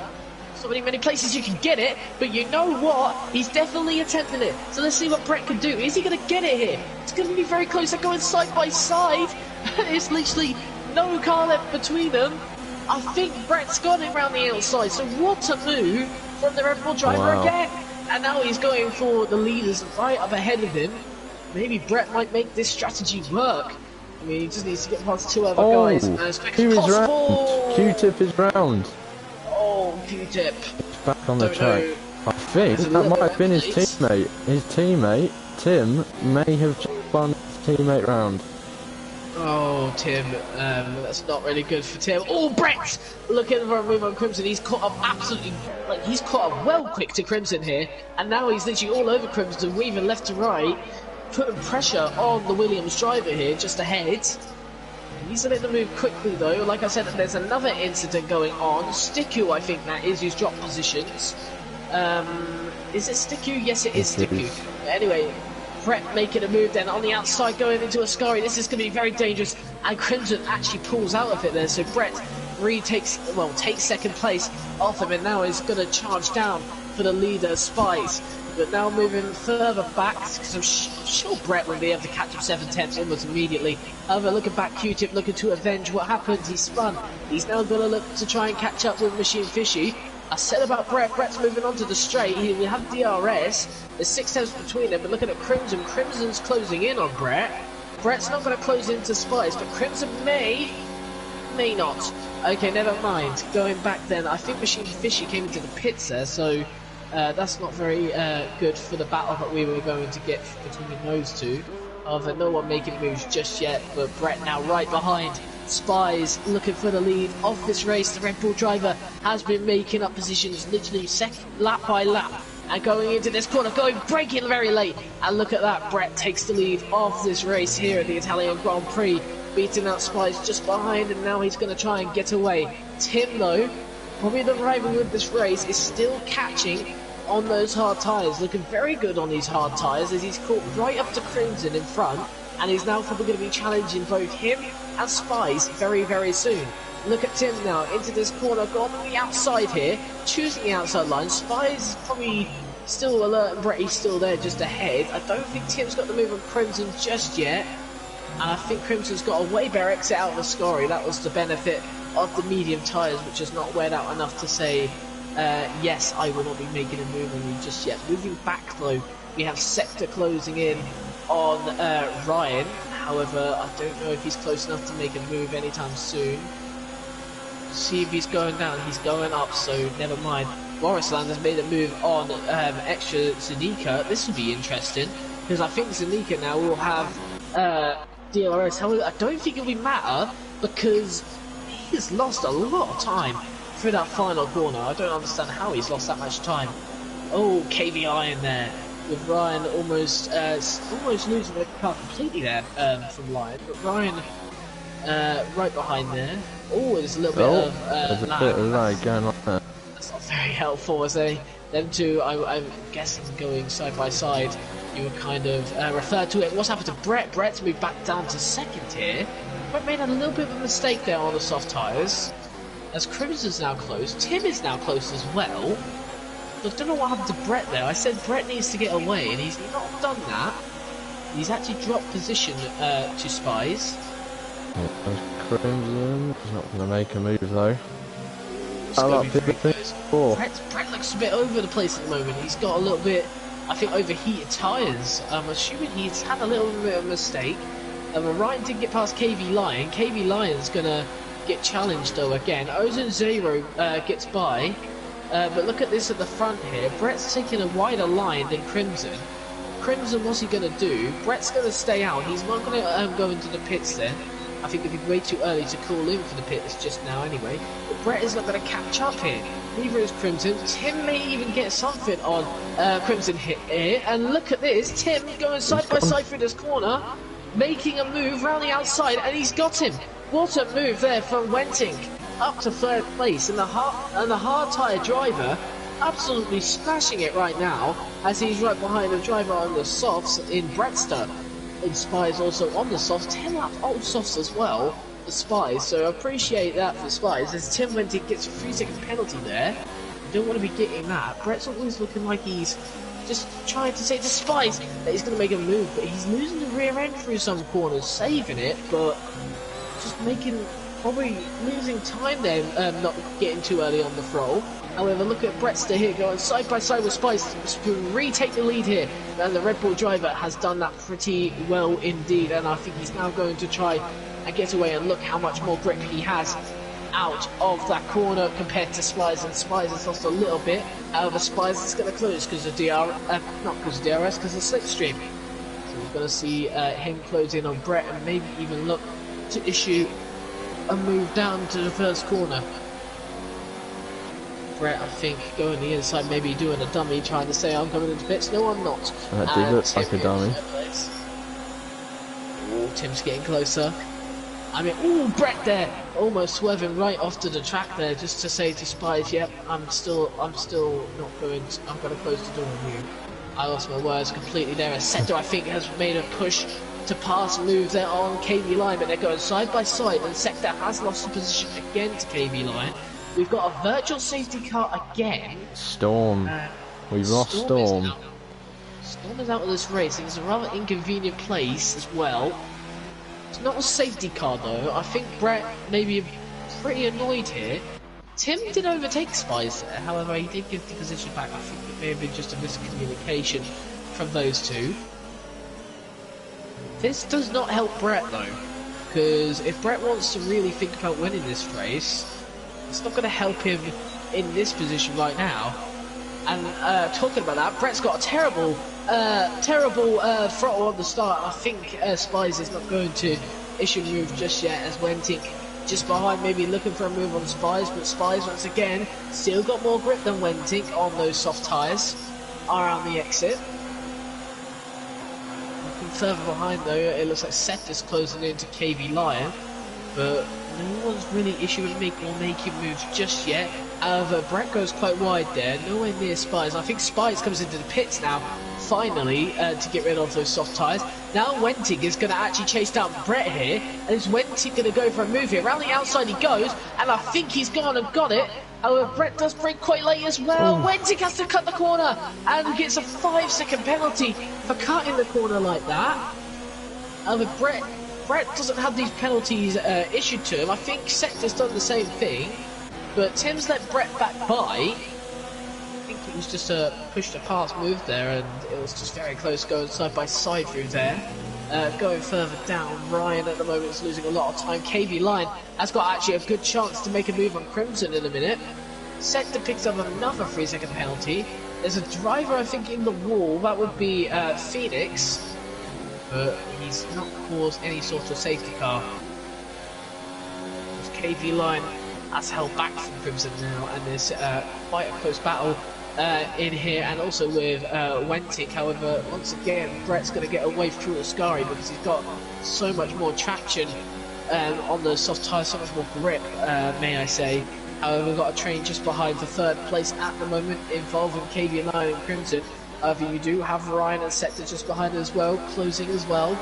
B: So many places you can get it, but you know what? He's definitely attempting it. So let's see what Brett can do. Is he going to get it here? It's going to be very close. They're going side by side. There's literally no car left between them. I think Brett's got it around the outside. So what a move from the Red Bull driver again. And now he's going for the leaders right up ahead of him. Maybe Brett might make this strategy work. I mean, he just needs to get past two other guys as quick as possible.
A: Q-Tip is round.
B: Oh, Q-Tip.
A: Back on the track. I think that might have been his teammate. His teammate, Tim, may have just spun his teammate round.
B: Oh, Tim, that's not really good for Tim. Oh, Brett! Looking for a move on Crimson. He's caught up absolutely, he's caught up well quick to Crimson here. And now he's literally all over Crimson, weaving left to right. Putting pressure on the Williams driver here, just ahead. He's a little move quickly though. Like I said, there's another incident going on. Sticku, I think that is, who's dropped positions. Is it Sticku? Yes, it is Sticku. Anyway, Brett making a move then on the outside, going into Ascari. This is going to be very dangerous. And Crimson actually pulls out of it there. So Brett takes second place off him, and now is going to charge down for the leader, Spice. But now moving further back, because I'm sure Brett will be able to catch up 7/10 almost immediately. However, looking back, Q-Tip looking to avenge what happened. He spun. He's now going to look to try and catch up with Machine Fishy. I said about Brett, Brett's moving on to the straight. He will have DRS. There's 6 tenths between them, but looking at Crimson, Crimson's closing in on Brett. Brett's not going to close into Spice, but Crimson may not. Okay, never mind. Going back then, I think Machine Fishy came into the pits there, so that's not very good for the battle that we were going to get between those two. However, no one making moves just yet, but Brett now right behind. Spies looking for the lead of this race. The Red Bull driver has been making up positions literally second lap by lap. And going into this corner, braking very late. And look at that, Brett takes the lead of this race here at the Italian Grand Prix. Beating out Spies just behind, and now he's going to try and get away. Tim, though, probably the rival with this race, is still catching on those hard tyres. Looking very good on these hard tyres as he's caught right up to Crimson in front. And he's now probably going to be challenging both him and Spies very, very soon. Look at Tim now, into this corner, gone on the outside here, choosing the outside line. Spies probably still alert, and Bretty's still there just ahead. I don't think Tim's got the move on Crimson just yet. And I think Crimson's got a way better exit out of the Ascari. That was the benefit of the medium tyres, which is not weared out enough to say, yes, I will not be making a move on you just yet. Moving back though, we have Sector closing in on Ryan. However, I don't know if he's close enough to make a move anytime soon. See if he's going down. He's going up, so never mind. Borisland has made a move on extra Zanika. This will be interesting, because I think Zanika now will have DRS. However, I don't think it will matter, because he's lost a lot of time through that final corner. I don't understand how he's lost that much time. Oh, KVI in there, with Ryan almost losing the car completely there from Ryan. But Ryan right behind there. Oh, there's a little bit of
A: lag going on there.
B: That's not very helpful, as them two, I'm guessing, going side by side. You were kind of referred to it. What's happened to Brett? Brett's moved back down to second here. Brett made a little bit of a mistake there on the soft tyres. As Crimson's now close, Tim is now close as well. But I don't know what happened to Brett there. I said Brett needs to get away, and he's not done that. He's actually dropped position to Spies.
A: Crimson is not going to make a move though.
B: Brett looks a bit over the place at the moment. He's got a little bit, I think, overheated tyres. I'm assuming he's had a little bit of a mistake. Ryan did get past KV Lion. KV Lion's going to get challenged though again. Ozone Zero gets by. But look at this at the front here. Brett's taking a wider line than Crimson. Crimson, what's he going to do? Brett's going to stay out. He's not going to go into the pits then. I think it'd be way too early to call in for the pits just now anyway. But Brett is not going to catch up here. Neither is Crimson. Tim may even get something on Crimson here. And look at this. Tim going side by side through this corner, making a move round the outside, and he's got him. What a move there from Wenting up to third place. And the hard tyre driver absolutely smashing it right now as he's right behind the driver on the softs in Bretster. And Spies also on the softs, 10 lap old softs as well for Spies, so I appreciate that for Spies as Tim Wenting gets a 3-second penalty there. You don't want to be getting that. Brett's always looking like he's just trying to say to Spies that he's going to make a move, but he's losing the rear end through some corners, saving it, but just probably losing time there, not getting too early on the throttle. However, look at Bretster here going side by side with Spice to retake the lead here. And the Red Bull driver has done that pretty well indeed. And I think he's now going to try and get away, and look how much more grip he has out of that corner compared to Spies. And Spies has lost a little bit. However, Spies is going to close because of not because of DRS, because of slipstream. So we're going to see him close in on Brett and maybe even look to issue a move down to the first corner. Brett, I think, going the inside, maybe doing a dummy, trying to say I'm coming into pits. No, I'm not.
A: That did look like a dummy.
B: Oh, Tim's getting closer. I mean, oh, Brett there, almost swerving right off to the track there, just to say to Spies, yep, I'm still not going. I'm going to close the door on you. I lost my words completely there. Seto, I think, has made a push to pass move there on KB Line, but they're going side by side, and Sector has lost the position again to KB Line. We've got a virtual safety car again.
A: Storm. We've lost Storm.
B: Storm is out of this race, and it's a rather inconvenient place as well. It's not a safety car though. I think Brett may be pretty annoyed here. Tim did overtake Spies there, however he did give the position back. I think it may have been just a miscommunication from those two. This does not help Brett though, because if Brett wants to really think about winning this race, it's not going to help him in this position right now. And talking about that, Brett's got a terrible throttle on the start. I think Spies is not going to issue a move just yet, as Wenting just behind, maybe looking for a move on Spies, but Spies once again still got more grip than Wenting on those soft tyres around the exit. Looking further behind though, it looks like Seth is closing into KV Lion, but no one's really issuing making moves just yet. However, Brett goes quite wide there, nowhere near Spies. I think Spies comes into the pits now, finally, to get rid of those soft tyres. Now Wenting is going to actually chase down Brett here, and is Wenting going to go for a move here? Around the outside he goes, and I think he's gone and got it. However, Brett does brake quite late as well. Wenting has to cut the corner, and gets a 5-second penalty for cutting the corner like that. However, Brett doesn't have these penalties issued to him. I think Sector's done the same thing, but Tim's let Brett back by. I think it was just a push to pass move there, and it was just very close going side by side through there. Going further down, Ryan at the moment is losing a lot of time. KB Line has got actually a good chance to make a move on Crimson in a minute. Sector picks up another 3-second penalty. There's a driver, I think, in the wall. That would be Phoenix. But he's not caused any sort of safety car. KV Line has held back from Crimson now, and there's quite a close battle in here, and also with Wentic. However, once again, Brett's going to get away through Ascari because he's got so much more traction on the soft tyres, so much more grip, may I say. However, we've got a train just behind for third place at the moment, involving KV Line and Crimson. However, you do have Ryan and Sector just behind as well, closing as well.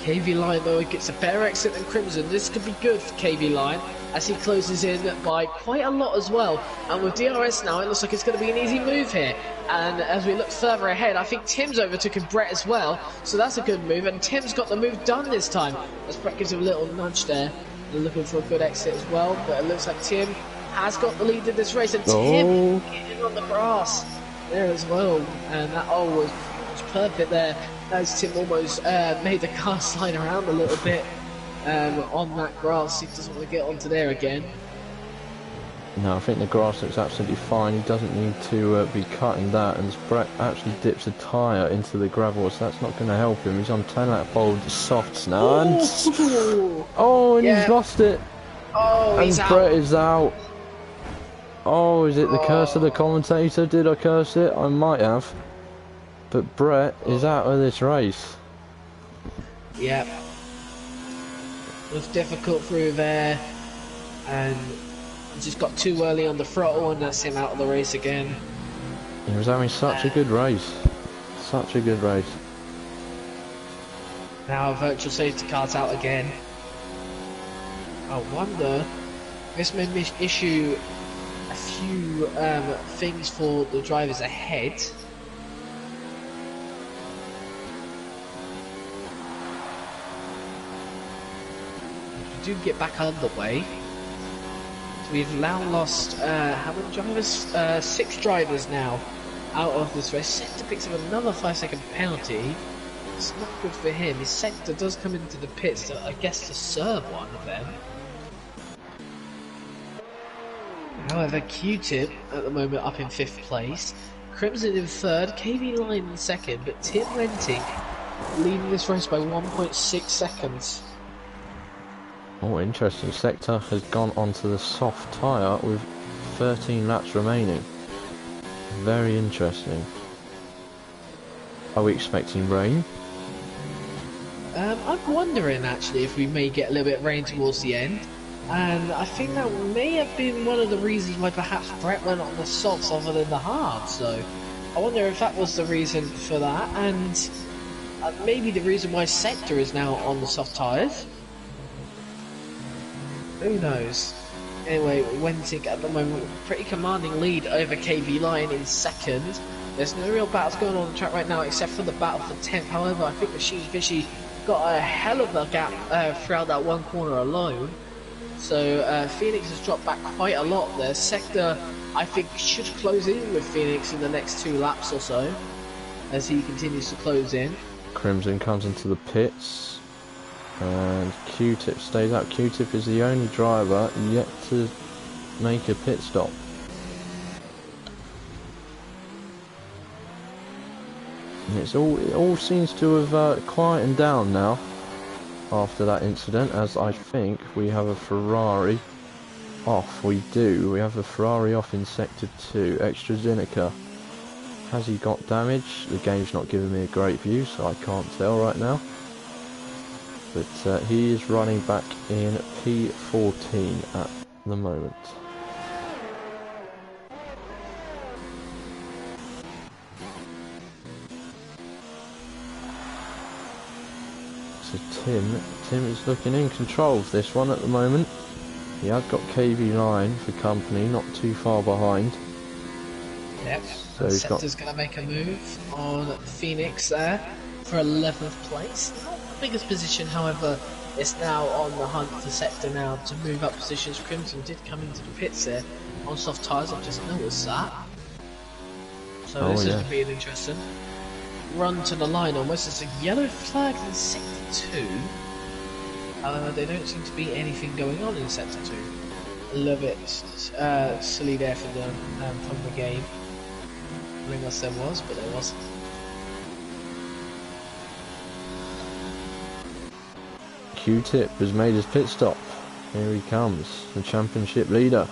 B: KV Line though, gets a better exit than Crimson. This could be good for KV Line as he closes in by quite a lot as well. And with DRS now, it looks like it's going to be an easy move here. And as we look further ahead, I think Tim's overtaken Brett as well. So that's a good move, and Tim's got the move done this time. As Brett gives him a little nudge there. They're looking for a good exit as well, but it looks like Tim has got the lead in this race. And Tim getting on the grass there as well, and that was perfect there as Tim almost made the car slide around a little bit on that grass. He doesn't want to get onto there again.
A: No, I think the grass looks absolutely fine. He doesn't need to be cutting that, and Brett actually dips a tyre into the gravel, so that's not going to help him. He's on 10 lap old softs now, and and he's
B: Yeah.
A: lost it,
B: Oh,
A: and
B: he's
A: Brett
B: out.
A: is out. Oh, is it the curse of the
B: Oh.
A: commentator? Did I curse it? I might have. But Brett is out of this race.
B: Yep. It was difficult through there, and just got too early on the throttle, and that's him out of the race again.
A: He was having such a good race. Such a good race.
B: Now virtual safety car's out again. I wonder, this may issue a few things for the drivers ahead. If we do get back underway, so we've now lost how many drivers? 6 drivers now out of this race. Sector picks up another 5-second penalty. It's not good for him. His sector does come into the pits, so I guess to serve one of them. However, Q-Tip at the moment up in 5th place, Crimson in 3rd, KV Line in 2nd, but Tim Renting leading this race by 1.6 seconds.
A: Oh, interesting. Sector has gone onto the soft tyre with 13 laps remaining. Very interesting. Are we expecting rain?
B: I'm wondering actually if we may get a little bit of rain towards the end. And I think that may have been one of the reasons why perhaps Brett went on the softs other than the hard. So I wonder if that was the reason for that, and maybe the reason why Sector is now on the soft tyres. Who knows? Anyway, Wentig at the moment pretty commanding lead over KV Line in 2nd. There's no real battles going on the track right now except for the battle for 10th. However, I think Machine Fishy got a hell of a gap throughout that one corner alone. So Phoenix has dropped back quite a lot there. Sector, I think, should close in with Phoenix in the next 2 laps or so, as he continues to close in.
A: Crimson comes into the pits, and Q-Tip stays out. Q-Tip is the only driver yet to make a pit stop. And it all seems to have quietened down now after that incident, as I think we have a Ferrari off. We do. We have a Ferrari off in Sector 2. AstraZeneca. Has he got damage? The game's not giving me a great view, so I can't tell right now. But he is running back in P14 at the moment. So Tim is looking in control of this one at the moment. He has got KV9 for company, not too far behind.
B: Yep,
A: So he's
B: Sector's going to make a move on Phoenix there for 11th place. Not the biggest position, however, it's now on the hunt for Sector now to move up positions. Crimson did come into the pits there on soft tyres, I've just noticed that. So this is going to be an interesting run to the line almost. There's a yellow flag in Sector 2. However, there don't seem to be anything going on in Sector 2. A little bit silly there for the from the game. Unless there was, but there wasn't.
A: Q-Tip has made his pit stop. Here he comes, the championship leader.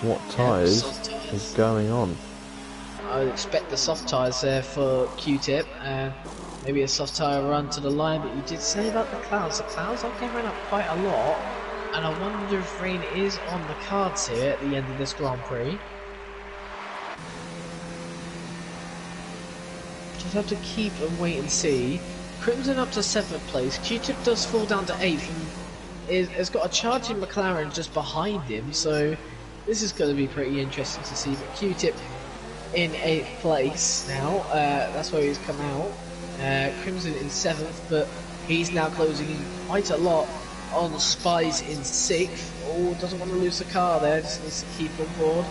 A: What tyres is going on?
B: I would expect the soft tyres there for Q-Tip. Maybe a soft tyre run to the line, but you did say about the clouds. The clouds are covering up quite a lot, and I wonder if rain is on the cards here at the end of this Grand Prix. Just have to keep and wait and see. Crimson up to 7th place. Q-Tip does fall down to 8th, and has got a charging McLaren just behind him, so this is going to be pretty interesting to see. But Q-Tip in 8th place now, that's where he's come out. Crimson in 7th, but he's now closing in quite a lot on Spies in 6th. Oh, doesn't want to lose the car there, just needs to keep on board.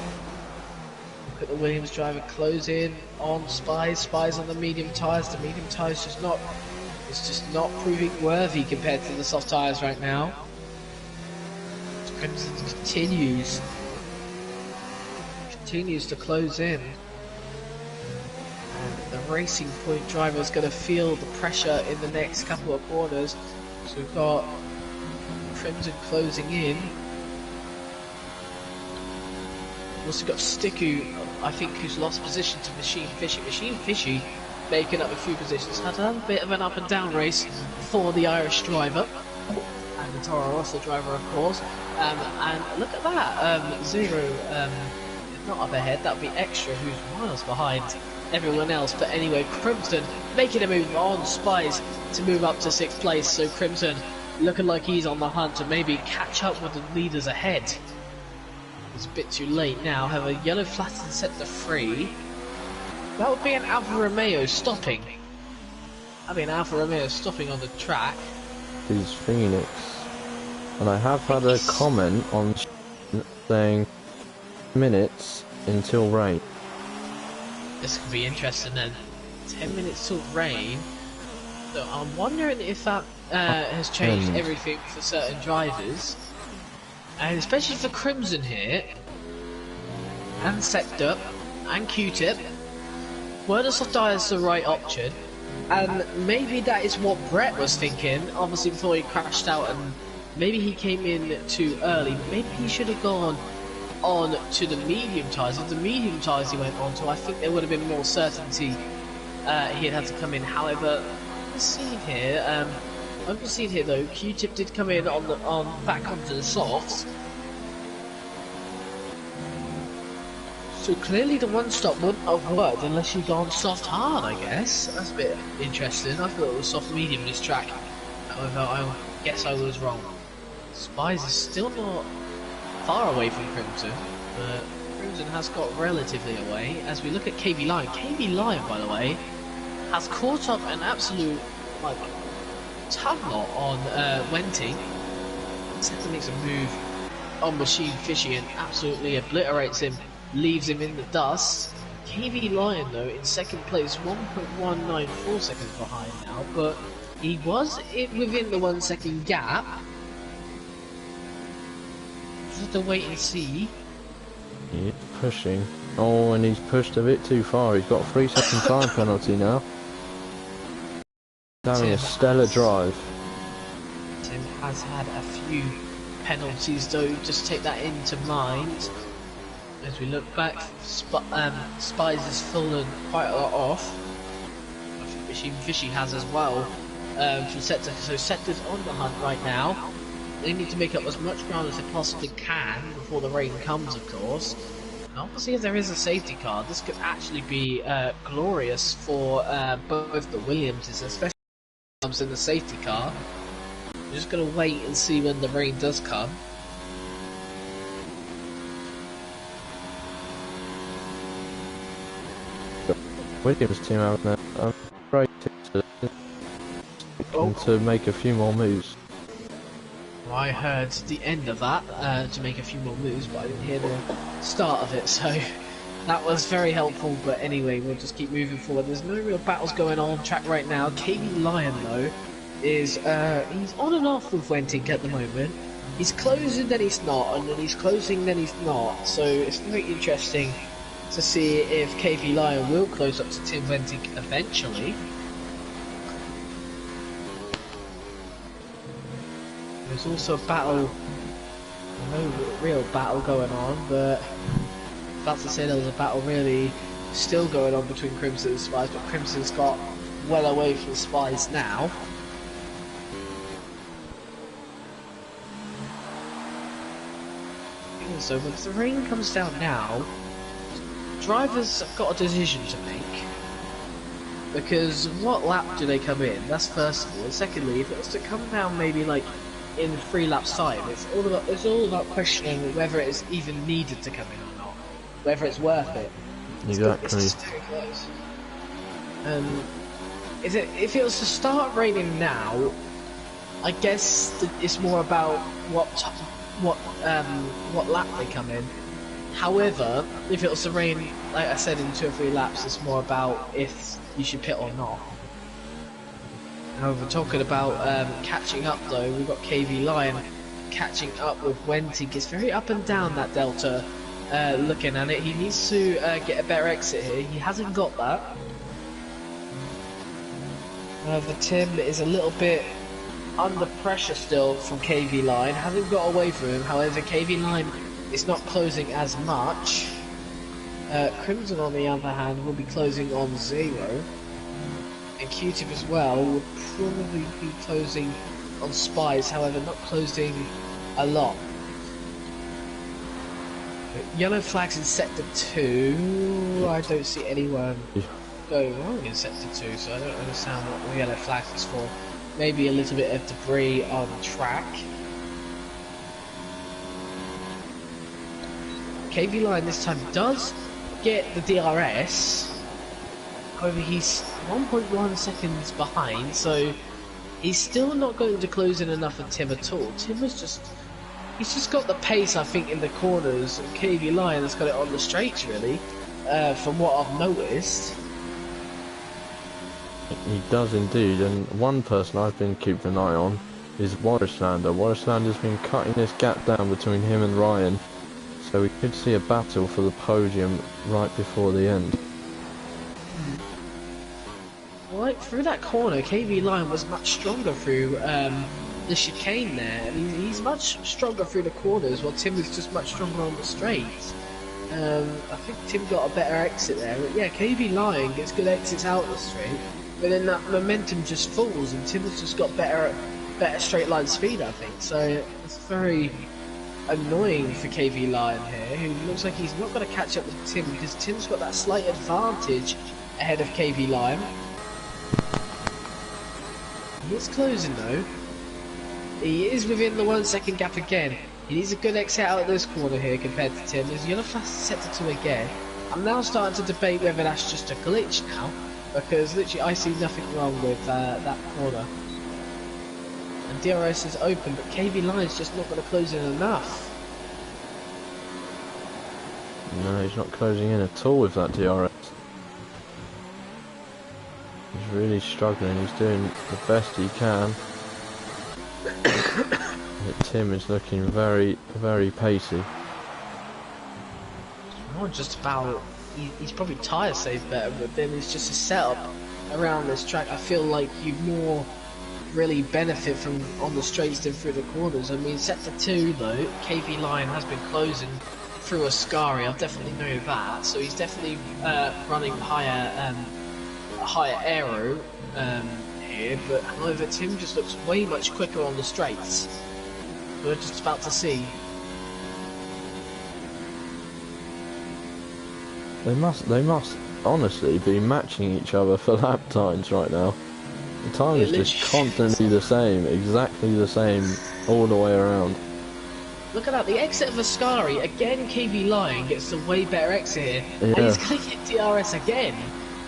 B: Look at the Williams driver close in on Spies. Spies on the medium tyres. The medium tyres just not proving worthy compared to the soft tyres right now. Crimson continues continues to close in. And the Racing Point driver is going to feel the pressure in the next couple of corners. So we've got Crimson closing in. We've also got Sticku, I think, who's lost position to Machine Fishy. Machine Fishy making up a few positions. Had a bit of an up and down race for the Irish driver. And the Toro Rosso driver, of course. And look at that. Zero, not up ahead. That would be Extra, who's miles behind everyone else. But anyway, Crimson making a move on Spies to move up to 6th place. So Crimson looking like he's on the hunt to maybe catch up with the leaders ahead. It's a bit too late now. Have a yellow flag and set to 3. That would be an Alfa Romeo stopping. That'd be an Alfa Romeo stopping on the track.
A: Is Phoenix. And I have had a comment on saying minutes until rain.
B: This could be interesting then. 10 minutes till rain. So I'm wondering if that has changed everything for certain drivers. And especially for Crimson here. And Sector. And Q-Tip. Were the soft tyres the right option? And maybe that is what Brett was thinking, obviously before he crashed out, and maybe he came in too early. Maybe he should have gone on to the medium tyres. If the medium tyres he went on to, I think there would have been more certainty he'd had to come in. However, I'm seeing here, though, Q-Tip did come in back onto the softs. So clearly the one stop wouldn't have worked unless you'd gone soft hard, I guess. That's a bit interesting. I thought it was soft medium this track. However, I guess I was wrong. Spies is still not far away from Crimson, but Crimson has got relatively away. As we look at KB Lion. KB Lion, by the way, has caught up an absolute, like, tug knot on Wenty. Second makes a move on Machine Fishy and absolutely obliterates him. Leaves him in the dust. KB Lion, though, in second place, 1.194 seconds behind now, but he was within the 1 second gap. Just have to wait and see.
A: He's pushing. Oh, and he's pushed a bit too far. He's got a 3-second time penalty now. Having a stellar drive.
B: Tim has had a few penalties, though. Just take that into mind. As we look back, Spies has fallen quite a lot off. I think Machine Fishy has as well. From Sector, so Sector's on the hunt right now. They need to make up as much ground as they possibly can before the rain comes, of course. And obviously, if there is a safety car, this could actually be glorious for both the Williamses, especially if it comes in the safety car. We're just going to wait and see when the rain does come.
A: Williams team out there. I'm great to make a few more moves.
B: Well, I heard the end of that to make a few more moves, but I didn't hear the start of it, so that was very helpful. But anyway, we'll just keep moving forward. There's no real battles going on track right now. KB Lion, though, is he's on and off with Wenting at the moment. He's closing, then he's not, and then he's closing, then he's not. So it's very interesting to see if KB Lion will close up to Tim Wenting eventually. There's also a battle, no real battle going on, but about to say there was a battle really still going on between Crimson and Spies, but Crimson's got well away from Spies now. So when the rain comes down now, drivers have got a decision to make, because what lap do they come in? That's first of all. And secondly, if it was to come down maybe like in 3 laps time, it's all about questioning whether it is even needed to come in or not, whether it's worth it.
A: Exactly.
B: It's just very close. If it was to start raining now, I guess it's more about what lap they come in. However, if it was to rain, like I said, in 2 or 3 laps, it's more about if you should pit or not. However, talking about catching up though, we've got KV Lion catching up with Wenting. It's very up and down, that delta looking at it. He needs to get a better exit here. He hasn't got that. The Tim is a little bit under pressure still from KV Line. Hasn't got away from him. However, KV Line is not closing as much. Crimson, on the other hand, will be closing on 0. And Q-Tip as well would probably be closing on Spies, however, not closing a lot. Yellow flags in sector 2. I don't see anyone going wrong in sector 2, so I don't understand what the yellow flag is for. Maybe a little bit of debris on track. KV Line this time does get the DRS. However, he's 1.1 seconds behind, so he's still not going to close in enough for Tim at all. Tim was he's just got the pace, I think, in the corners. KV Line has got it on the straights, really, from what I've noticed.
A: He does indeed, and one person I've been keeping an eye on is Warrislander. Warrislander's been cutting this gap down between him and Ryan, so we could see a battle for the podium right before the end.
B: Right through that corner, KV Line was much stronger through the chicane there. He's much stronger through the corners, while Tim was just much stronger on the straights. I think Tim got a better exit there, but yeah, KV Line gets good exits out of the straight, but then that momentum just falls, and Tim has just got better straight line speed, I think. So it's very annoying for KV Line here, who looks like he's not going to catch up with Tim, because Tim's got that slight advantage ahead of KV Line. He is closing though. He is within the 1 second gap again. He needs a good exit out of this corner here compared to Tim. There's yellow flash set to 2 again. I'm now starting to debate whether that's just a glitch now, because literally I see nothing wrong with that corner. And DRS is open, but KV Line's just not going to close in enough.
A: No, he's not closing in at all with that DRS. He's really struggling. He's doing the best he can. But Tim is looking very, very pacey.
B: It's more just about he's probably tyre saved better, but then it's just a setup around this track. I feel like you more really benefit from on the straights than through the corners. I mean, sector 2 though, KV Line has been closing through Ascari. I've definitely know that, so he's definitely running higher aero here, but however Tim just looks way much quicker on the straights. We're just about to see.
A: They must honestly be matching each other for lap times right now. The time is just constantly the same, exactly the same all the way around.
B: Look at that, the exit of Ascari, again KV Line gets a way better exit here,
A: yeah.
B: And he's going to get DRS again.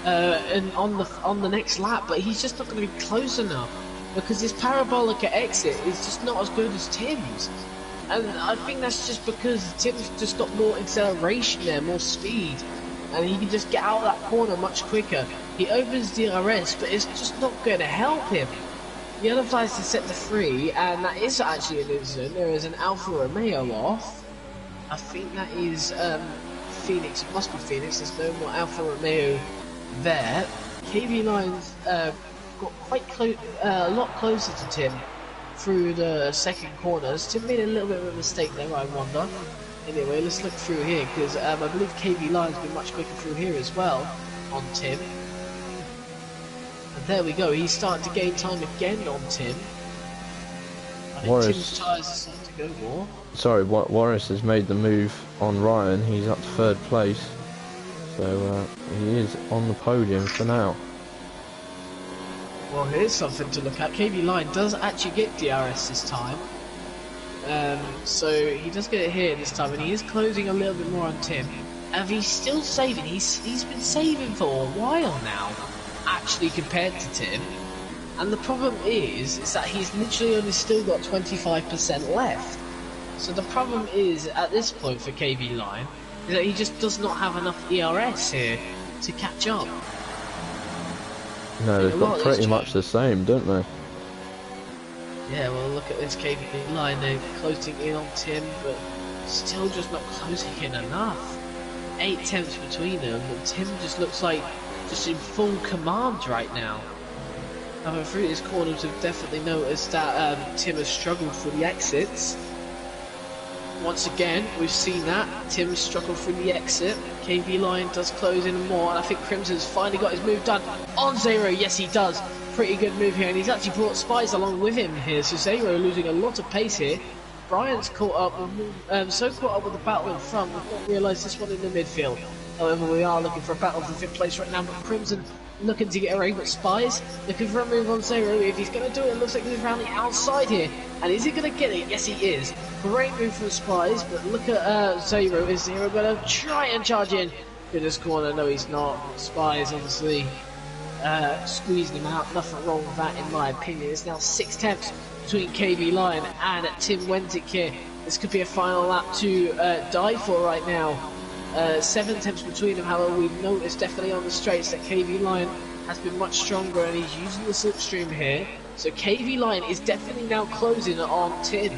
B: And on the next lap, but he's just not going to be close enough because his parabolic exit is just not as good as Tim's, and I think that's just because Tim's just got more acceleration there, more speed, and he can just get out of that corner much quicker. He opens DRS, but it's just not going to help him. The other flies to set to 3, and that is actually an incident. There is an Alfa Romeo off. I think that is Phoenix. It must be Phoenix. There's no more Alfa Romeo there. KV Line's got quite close, a lot closer to Tim through the second corners. Tim made a little bit of a mistake there, I wonder. Anyway, let's look through here, because I believe KV Line's been much quicker through here as well on Tim. And there we go, he's starting to gain time again on Tim. I think Tim's tyres are starting to go more.
A: Sorry, Warris has made the move on Ryan. He's up to 3rd place. So he is on the podium for now.
B: Well, here's something to look at. KV Line does actually get DRS this time. So he does get it here this time, and he is closing a little bit more on Tim. And he's still saving. He's been saving for a while now, actually, compared to Tim. And the problem is that he's literally only still got 25% left. So the problem is, at this point for KV Line, is that he just does not have enough ERS here to catch up.
A: No, they've got pretty much the same, don't they?
B: Yeah, well, look at this KV Line, they're closing in on Tim, but Still just not closing in enough. 8 tenths between them, and Tim just looks like just in full command right now. However, through his corners, have definitely noticed that Tim has struggled for the exits. Once again, we've seen that Tim struggled through the exit. KV Line does close in more, and I think Crimson's finally got his move done on Zero. Yes, he does. Pretty good move here, and he's actually brought Spies along with him here. So Zero losing a lot of pace here. Brian's caught up with, so caught up with the battle in front, we've not realised this one in the midfield. However, we are looking for a battle for 5th place right now, but Crimson looking to get a raid, but Spies looking for a move on Zero. If he's going to do it, it looks like he's around the outside here. And is he going to get it? Yes, he is. Great move from Spies, but look at Zero. Is Zero going to try and charge in to this corner? No, he's not. Spies, obviously, squeezing him out. Nothing wrong with that, in my opinion. It's now 6 tenths between KV Line and Tim Wendick here. This could be a final lap to die for right now. 7 tenths between them. However, we've noticed definitely on the straights that KV Line has been much stronger, and he's using the slipstream here. So KV Line is definitely now closing on Tim.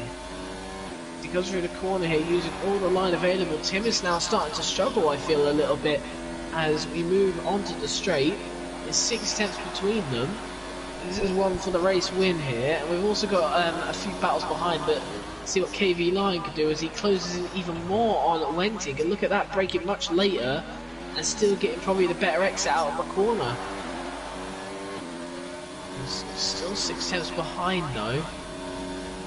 B: He goes through the corner here using all the line available. Tim is now starting to struggle, I feel, a little bit as we move onto the straight. There's 6 tenths between them. This is one for the race win here, and we've also got a few battles behind, but see what KV Line can do as he closes in even more on Wentig. And look at that, breaking much later and still getting probably the better exit out of the corner. He's still 6 tenths behind though.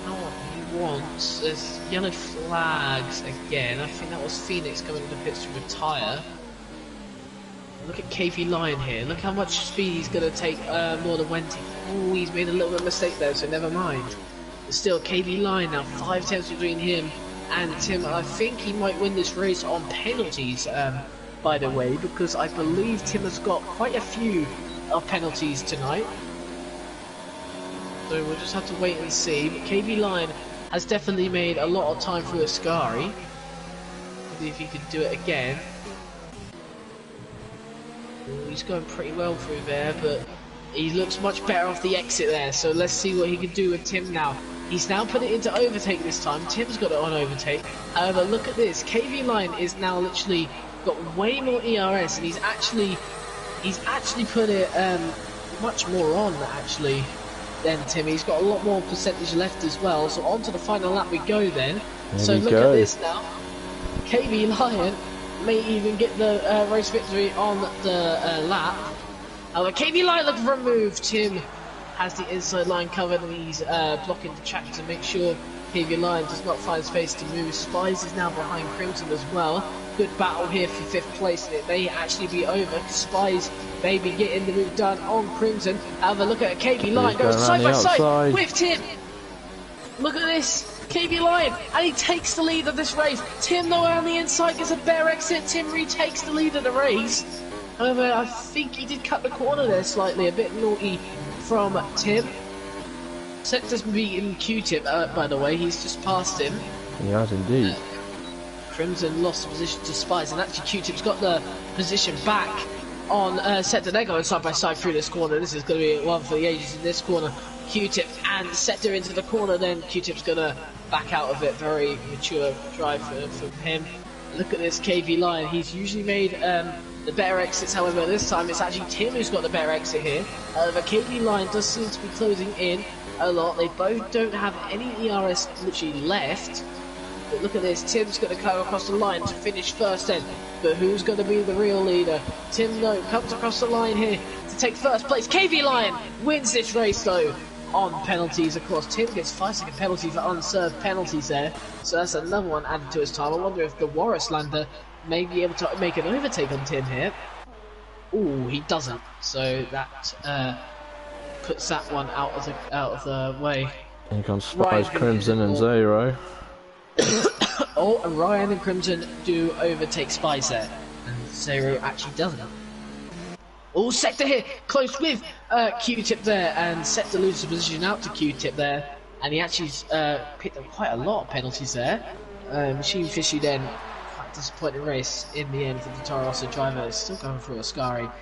B: Not what he wants. There's yellow flags again. I think that was Phoenix coming to the pits to retire. Look at KV Line here. Look how much speed he's going to take more than Wentig. Oh, he's made a little bit of mistake there, so never mind. But still, KV Line now 5 tenths between him and Tim. I think he might win this race on penalties, by the way, because I believe Tim has got quite a few penalties tonight. So we'll just have to wait and see. But KV Line has definitely made a lot of time through Ascari. See if he could do it again. He's going pretty well through there, but he looks much better off the exit there. So let's see what he can do with Tim now. He's now put it into overtake this time. Tim's got it on overtake. However, look at this. KV Line is now literally got way more ERS, and he's actually put it much more on actually than Tim. He's got a lot more percentage left as well. So on to the final lap we go then. So look at this now. KV Line may even get the race victory on the lap. However, KV Line looking for a move. Tim has the inside line covered, and he's blocking the track to make sure KV Line does not find space to move. Spies is now behind Crimson as well. Good battle here for 5th place, and it may actually be over. Spies may be getting the move done on Crimson. However, look at KV Line goes side by side with Tim. Look at this. KV Line, and he takes the lead of this race. Tim, though, on the inside gets a better exit. Tim retakes the lead of the race. However, I think he did cut the corner there slightly, a bit naughty from Tim. Sector's beating Q-Tip, by the way, he's just passed him.
A: He has indeed.
B: Crimson lost the position to Spies, and actually Q-Tip's got the position back on Sector. They're going side by side through this corner. This is going to be one for the ages in this corner. Q-Tip and Sector into the corner, then Q-Tip's going to back out of it. Very mature drive from him. Look at this KV Line. He's usually made the better exits, however this time it's actually Tim who's got the better exit here. The KV Line does seem to be closing in a lot. They both don't have any ERS literally left. But look at this, Tim's going to come across the line to finish first then. But who's going to be the real leader? Tim, no, comes across the line here to take first place. KV Line wins this race though on penalties. Of course, Tim gets 5-second penalty for unserved penalties there. So that's another one added to his time. I wonder if the Warrislander may be able to make an overtake on Tim here. Ooh, he doesn't. So that puts that one out of the way.
A: Here comes Spies, Crimson and Zero.
B: Oh, and Ryan and Crimson do overtake Spies there, and Zero actually doesn't. Oh, Sector here, close with Q-Tip there, and Sector loses position out to Q-Tip there, and he actually picked up quite a lot of penalties there. Machine Fishy then, quite disappointing race in the end for the Toro Rosso driver. Is still going through Ascari.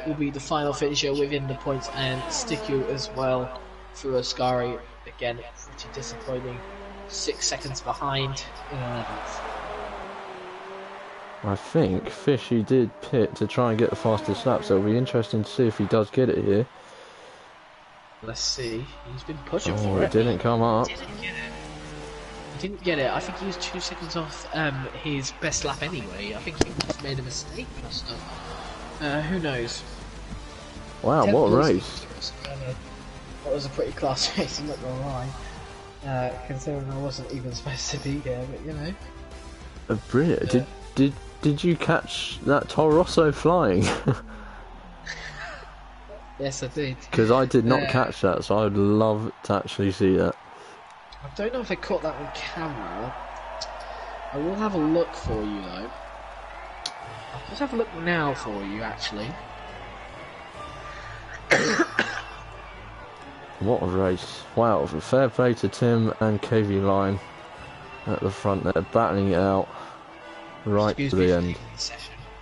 B: Will be the final finisher within the points, and Sticku as well through Ascari. Again, pretty disappointing 6 seconds behind in 11th.
A: I think Fishy did pit to try and get the fastest lap, so it'll be interesting to see if he does get it here.
B: Let's see. He's been pushing
A: Oh,
B: for it.
A: it didn't come up.
B: He didn't get it. I think he was 2 seconds off his best lap anyway. I think he just made a mistake or stuff. Who knows?
A: Wow, what a race.
B: That was a pretty class race, I'm not gonna lie. Considering I wasn't even supposed to be here, but you know.
A: Brilliant. Did you catch that Toro Rosso flying?
B: Yes, I did.
A: Because I did not catch that, so I'd love to actually see that.
B: I don't know if I caught that on camera. I will have a look for you though. I'll just have a look now for you actually.
A: What a race. Wow, fair play to Tim and KV Line at the front there, battling it out right to the end.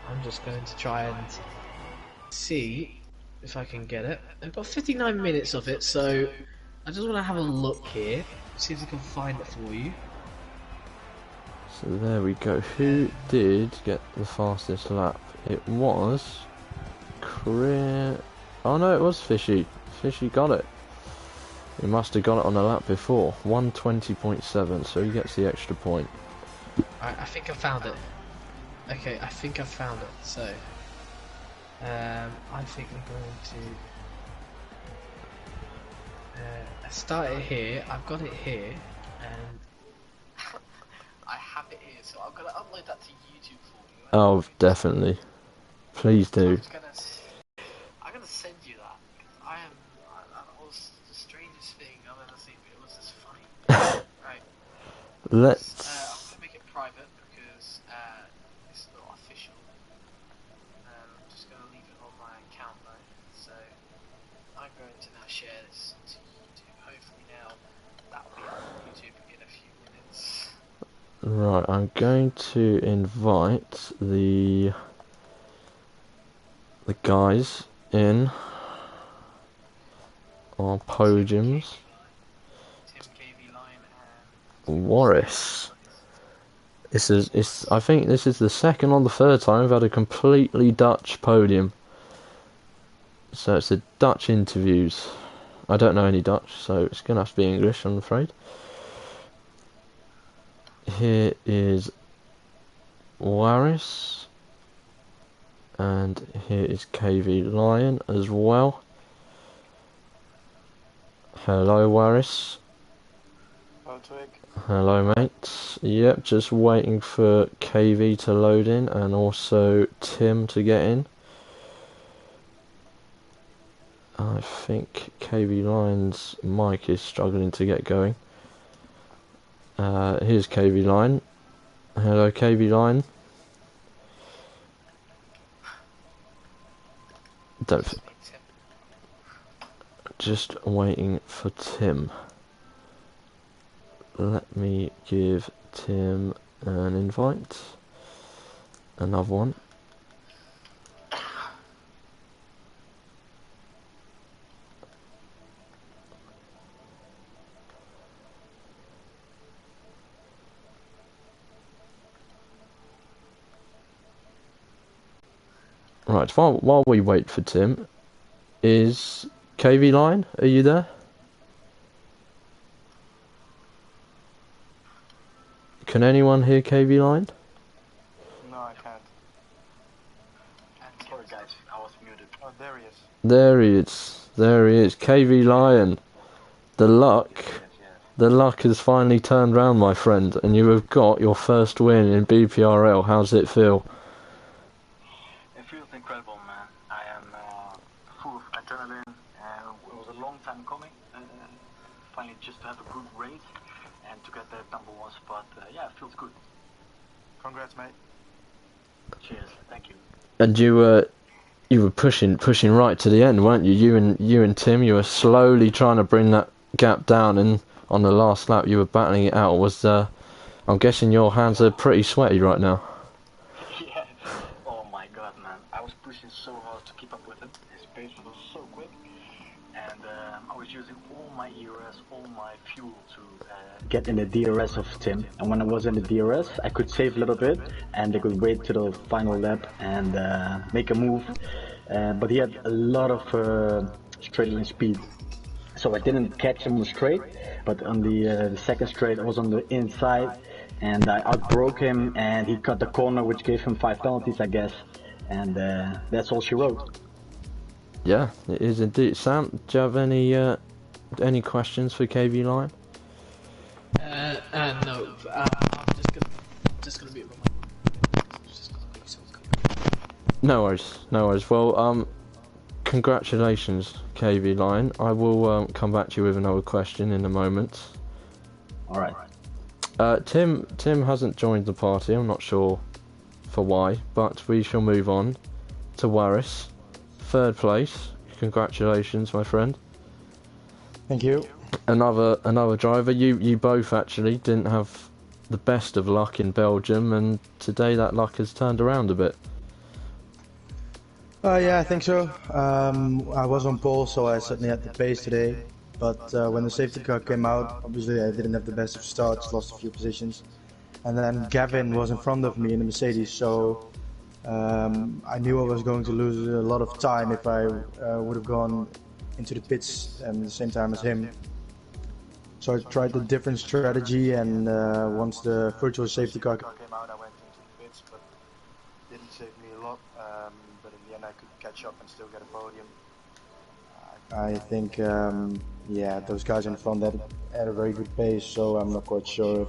B: I'm just going to try and see if I can get it. I've got 59 minutes of it, so I just want to have a look here, see if I can find it for you.
A: So there we go. Who did get the fastest lap? It was Oh no, it was Fishy. Fishy got it. He must have got it on the lap before. 120.7, so he gets the extra point.
B: I think I found it. Okay, I think I found it. So, I think we're going to start it here. I've got it here, and I have it here. So I'm gonna upload that to YouTube for you.
A: Oh, definitely. Please do.
B: I'm gonna send you that. That was the strangest thing I've ever seen, but it was just funny. Right.
A: Let's.
B: I'm gonna make it private because it's not official. I'm just gonna leave it on my account though. So I'm going to now share this to YouTube. Hopefully now that will be on YouTube in a few minutes.
A: Right, I'm going to invite the guys in our podiums.
B: Tim, KV Line, and
A: Warris. I think this is the second or the third time we've had a completely Dutch podium. So it's the Dutch interviews. I don't know any Dutch, so it's going to have to be English, I'm afraid. Here is Warris. And here is KV Lion as well. Hello, Warris.
C: Hello, Twig.
A: Hello, mates. Yep, just waiting for KV to load in and also Tim to get in. I think KV Line's mic is struggling to get going. Here's KV Line. Hello, KV Line. Just waiting for Tim. Let me give Tim an invite. Another one. Right, while we wait for Tim, is KV Line, are you there? Can anyone hear KV Line?
C: No, I can't. Sorry guys, I was muted. Oh, there he is.
A: There he is. KV Lion. The luck has finally turned round, my friend, and you have got your first win in BPRL. How's it feel?
C: It feels incredible, man. I am full of adrenaline. It was a long time coming. Finally, just to have a good race and to get that #1 spot. Yeah, it feels good. Congrats, mate. Cheers. Thank you.
A: And you were pushing right to the end, weren't you? You and Tim, you were slowly trying to bring that gap down, and on the last lap, you were battling it out. I'm guessing your hands are pretty sweaty right now.
C: Yeah. Oh my god, man. I was pushing so hard to keep up with him. His pace was so quick. And I was using all my ERS, all my fuel to get in the DRS of Tim. And when I was in the DRS, I could save a little bit, and I could wait to the final lap and make a move. But he had a lot of straight line speed. So I didn't catch him on the straight, but on the second straight I was on the inside, and I outbroke him, and he cut the corner, which gave him 5 penalties, I guess, and that's all she wrote.
A: Yeah, it is indeed. Sam, do you have any questions for KV Line?
B: No. I'm just gonna mute my mic.
A: No worries, no worries. Well, congratulations, KV Line. I will come back to you with another question in a moment.
C: Alright.
A: Tim hasn't joined the party. I'm not sure for why, but we shall move on to Waris. 3rd place. Congratulations, my friend.
D: Thank you.
A: Another driver. You both actually didn't have the best of luck in Belgium, and today that luck has turned around a bit.
D: Yeah, I think so. I was on pole, so I certainly had the pace today. But when the safety car came out, obviously I didn't have the best of starts, lost a few positions. And then Gavin was in front of me in the Mercedes, so I knew I was going to lose a lot of time if I would have gone into the pits at the same time as him. So I tried a different strategy, and once the virtual safety car came out, I went into the pits, but didn't save me a lot. But in the end I could catch up and still get a podium. I think, yeah, those guys in front had a very good pace, so I'm not quite sure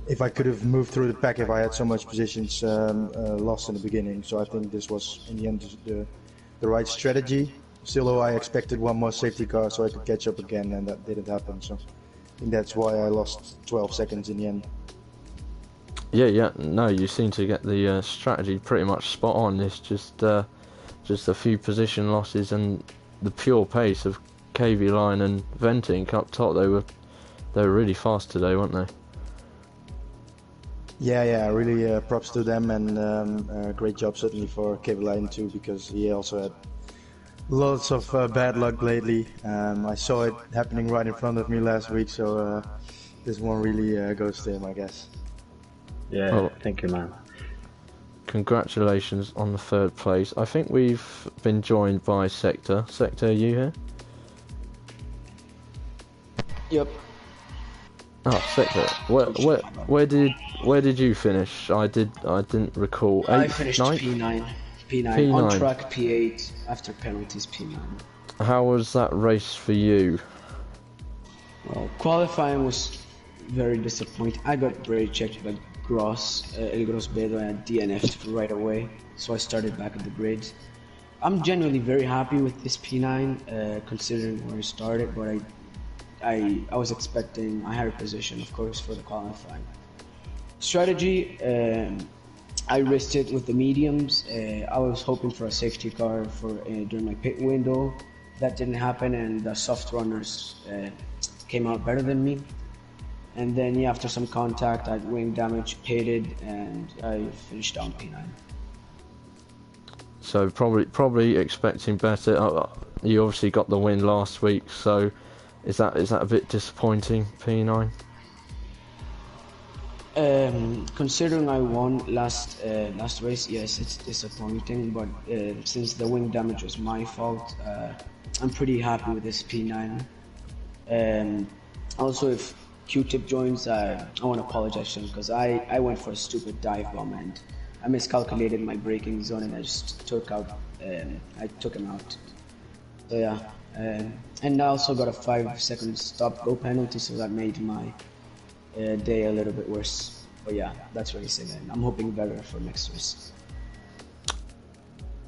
D: if I could have moved through the pack if I had so much positions lost in the beginning. So I think this was in the end the right strategy. Still, though, I expected one more safety car so I could catch up again, and that didn't happen. So I think that's why I lost 12 seconds in the end.
A: Yeah. No, you seem to get the strategy pretty much spot on. It's just a few position losses and the pure pace of KV Line and Venting up top. They were really fast today, weren't they?
D: Yeah, really props to them, and great job certainly for KV Line too, because he also had lots of bad luck lately. I saw it happening right in front of me last week, so this one really goes to him, I guess.
C: Yeah, well, thank you, man.
A: Congratulations on the 3rd place. I think we've been joined by Sector. Sector, are you here?
B: Yep.
A: Oh, Sector. Where did you finish? I didn't recall.
E: I finished
A: 9th?
E: P9 on track, P8 after penalties, P9.
A: How was that race for you?
E: Well, qualifying was very disappointing. I got brake checked by Gross, El Grosbedo, and DNF'd right away, so I started back at the grid. I'm genuinely very happy with this P9, considering where I started, but I was expecting a higher position, of course, for the qualifying. Strategy, I risked it with the mediums. I was hoping for a safety car during my pit window. That didn't happen, and the soft runners came out better than me. And then, yeah, after some contact, I had wing damage, pitted, and I finished down P9.
A: So probably expecting better. You obviously got the win last week, so is that a bit disappointing, P9?
E: Considering I won last race, yes, it's disappointing. But since the wing damage was my fault, I'm pretty happy with this P9. Also, if Q-Tip joins, I want to apologize to him because I went for a stupid dive bomb and I miscalculated my braking zone and I just took him out. So yeah, and I also got a 5-second stop-go penalty, so that made my day a little bit worse. But yeah, that's racing, and I'm hoping better for next race.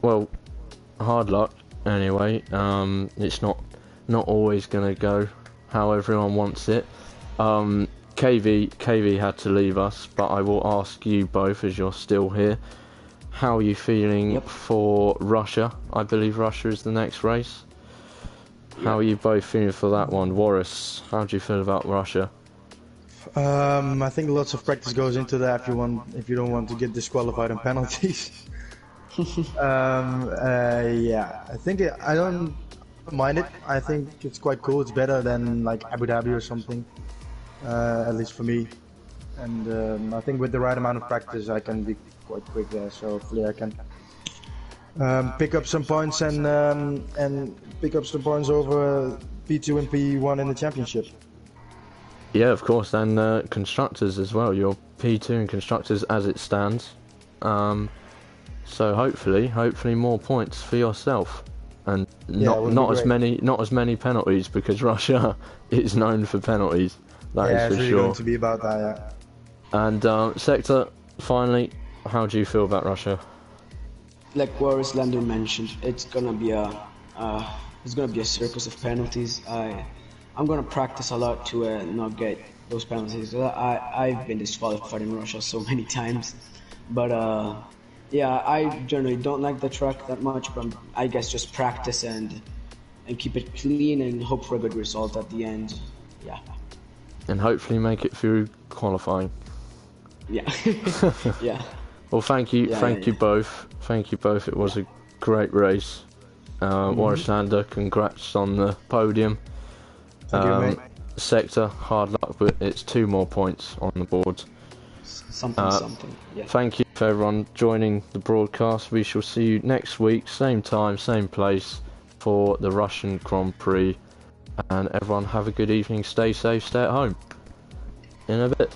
A: Well, hard luck anyway. It's not always gonna go how everyone wants it. KV had to leave us, but I will ask you both, as you're still here, how are you feeling for Russia? I believe Russia is the next race. How are you both feeling for that one? Waris, how do you feel about Russia?
D: I think lots of practice goes into that if you don't want to get disqualified on penalties. Yeah, I think don't mind it. I think it's quite cool. It's better than like Abu Dhabi or something, at least for me. And I think with the right amount of practice, I can be quite quick there. So hopefully I can pick up some points and pick up some points over P2 and P1 in the championship.
A: Yeah, of course, and constructors as well. You're P2 in constructors as it stands. So hopefully more points for yourself, and not as many penalties, because Russia is known for penalties. That is for
D: it's really
A: sure.
D: going to be about that. Yeah.
A: And Sector, finally, how do you feel about Russia?
E: Like Boris Lando mentioned, it's gonna be a circus of penalties. I'm gonna practice a lot to not get those penalties. I've been disqualified in Russia so many times, but yeah, I generally don't like the track that much. But I guess just practice and keep it clean and hope for a good result at the end. Yeah.
A: And hopefully make it through qualifying.
E: Yeah. Yeah.
A: Well, thank you both. Thank you both. It was a great race. Warsander, congrats on the podium.
D: Thank you, mate.
A: Sector, hard luck, but it's 2 more points on the board.
E: Something. Yeah.
A: Thank you for everyone joining the broadcast. We shall see you next week, same time, same place, for the Russian Grand Prix. And everyone have a good evening, stay safe, stay at home. In a bit.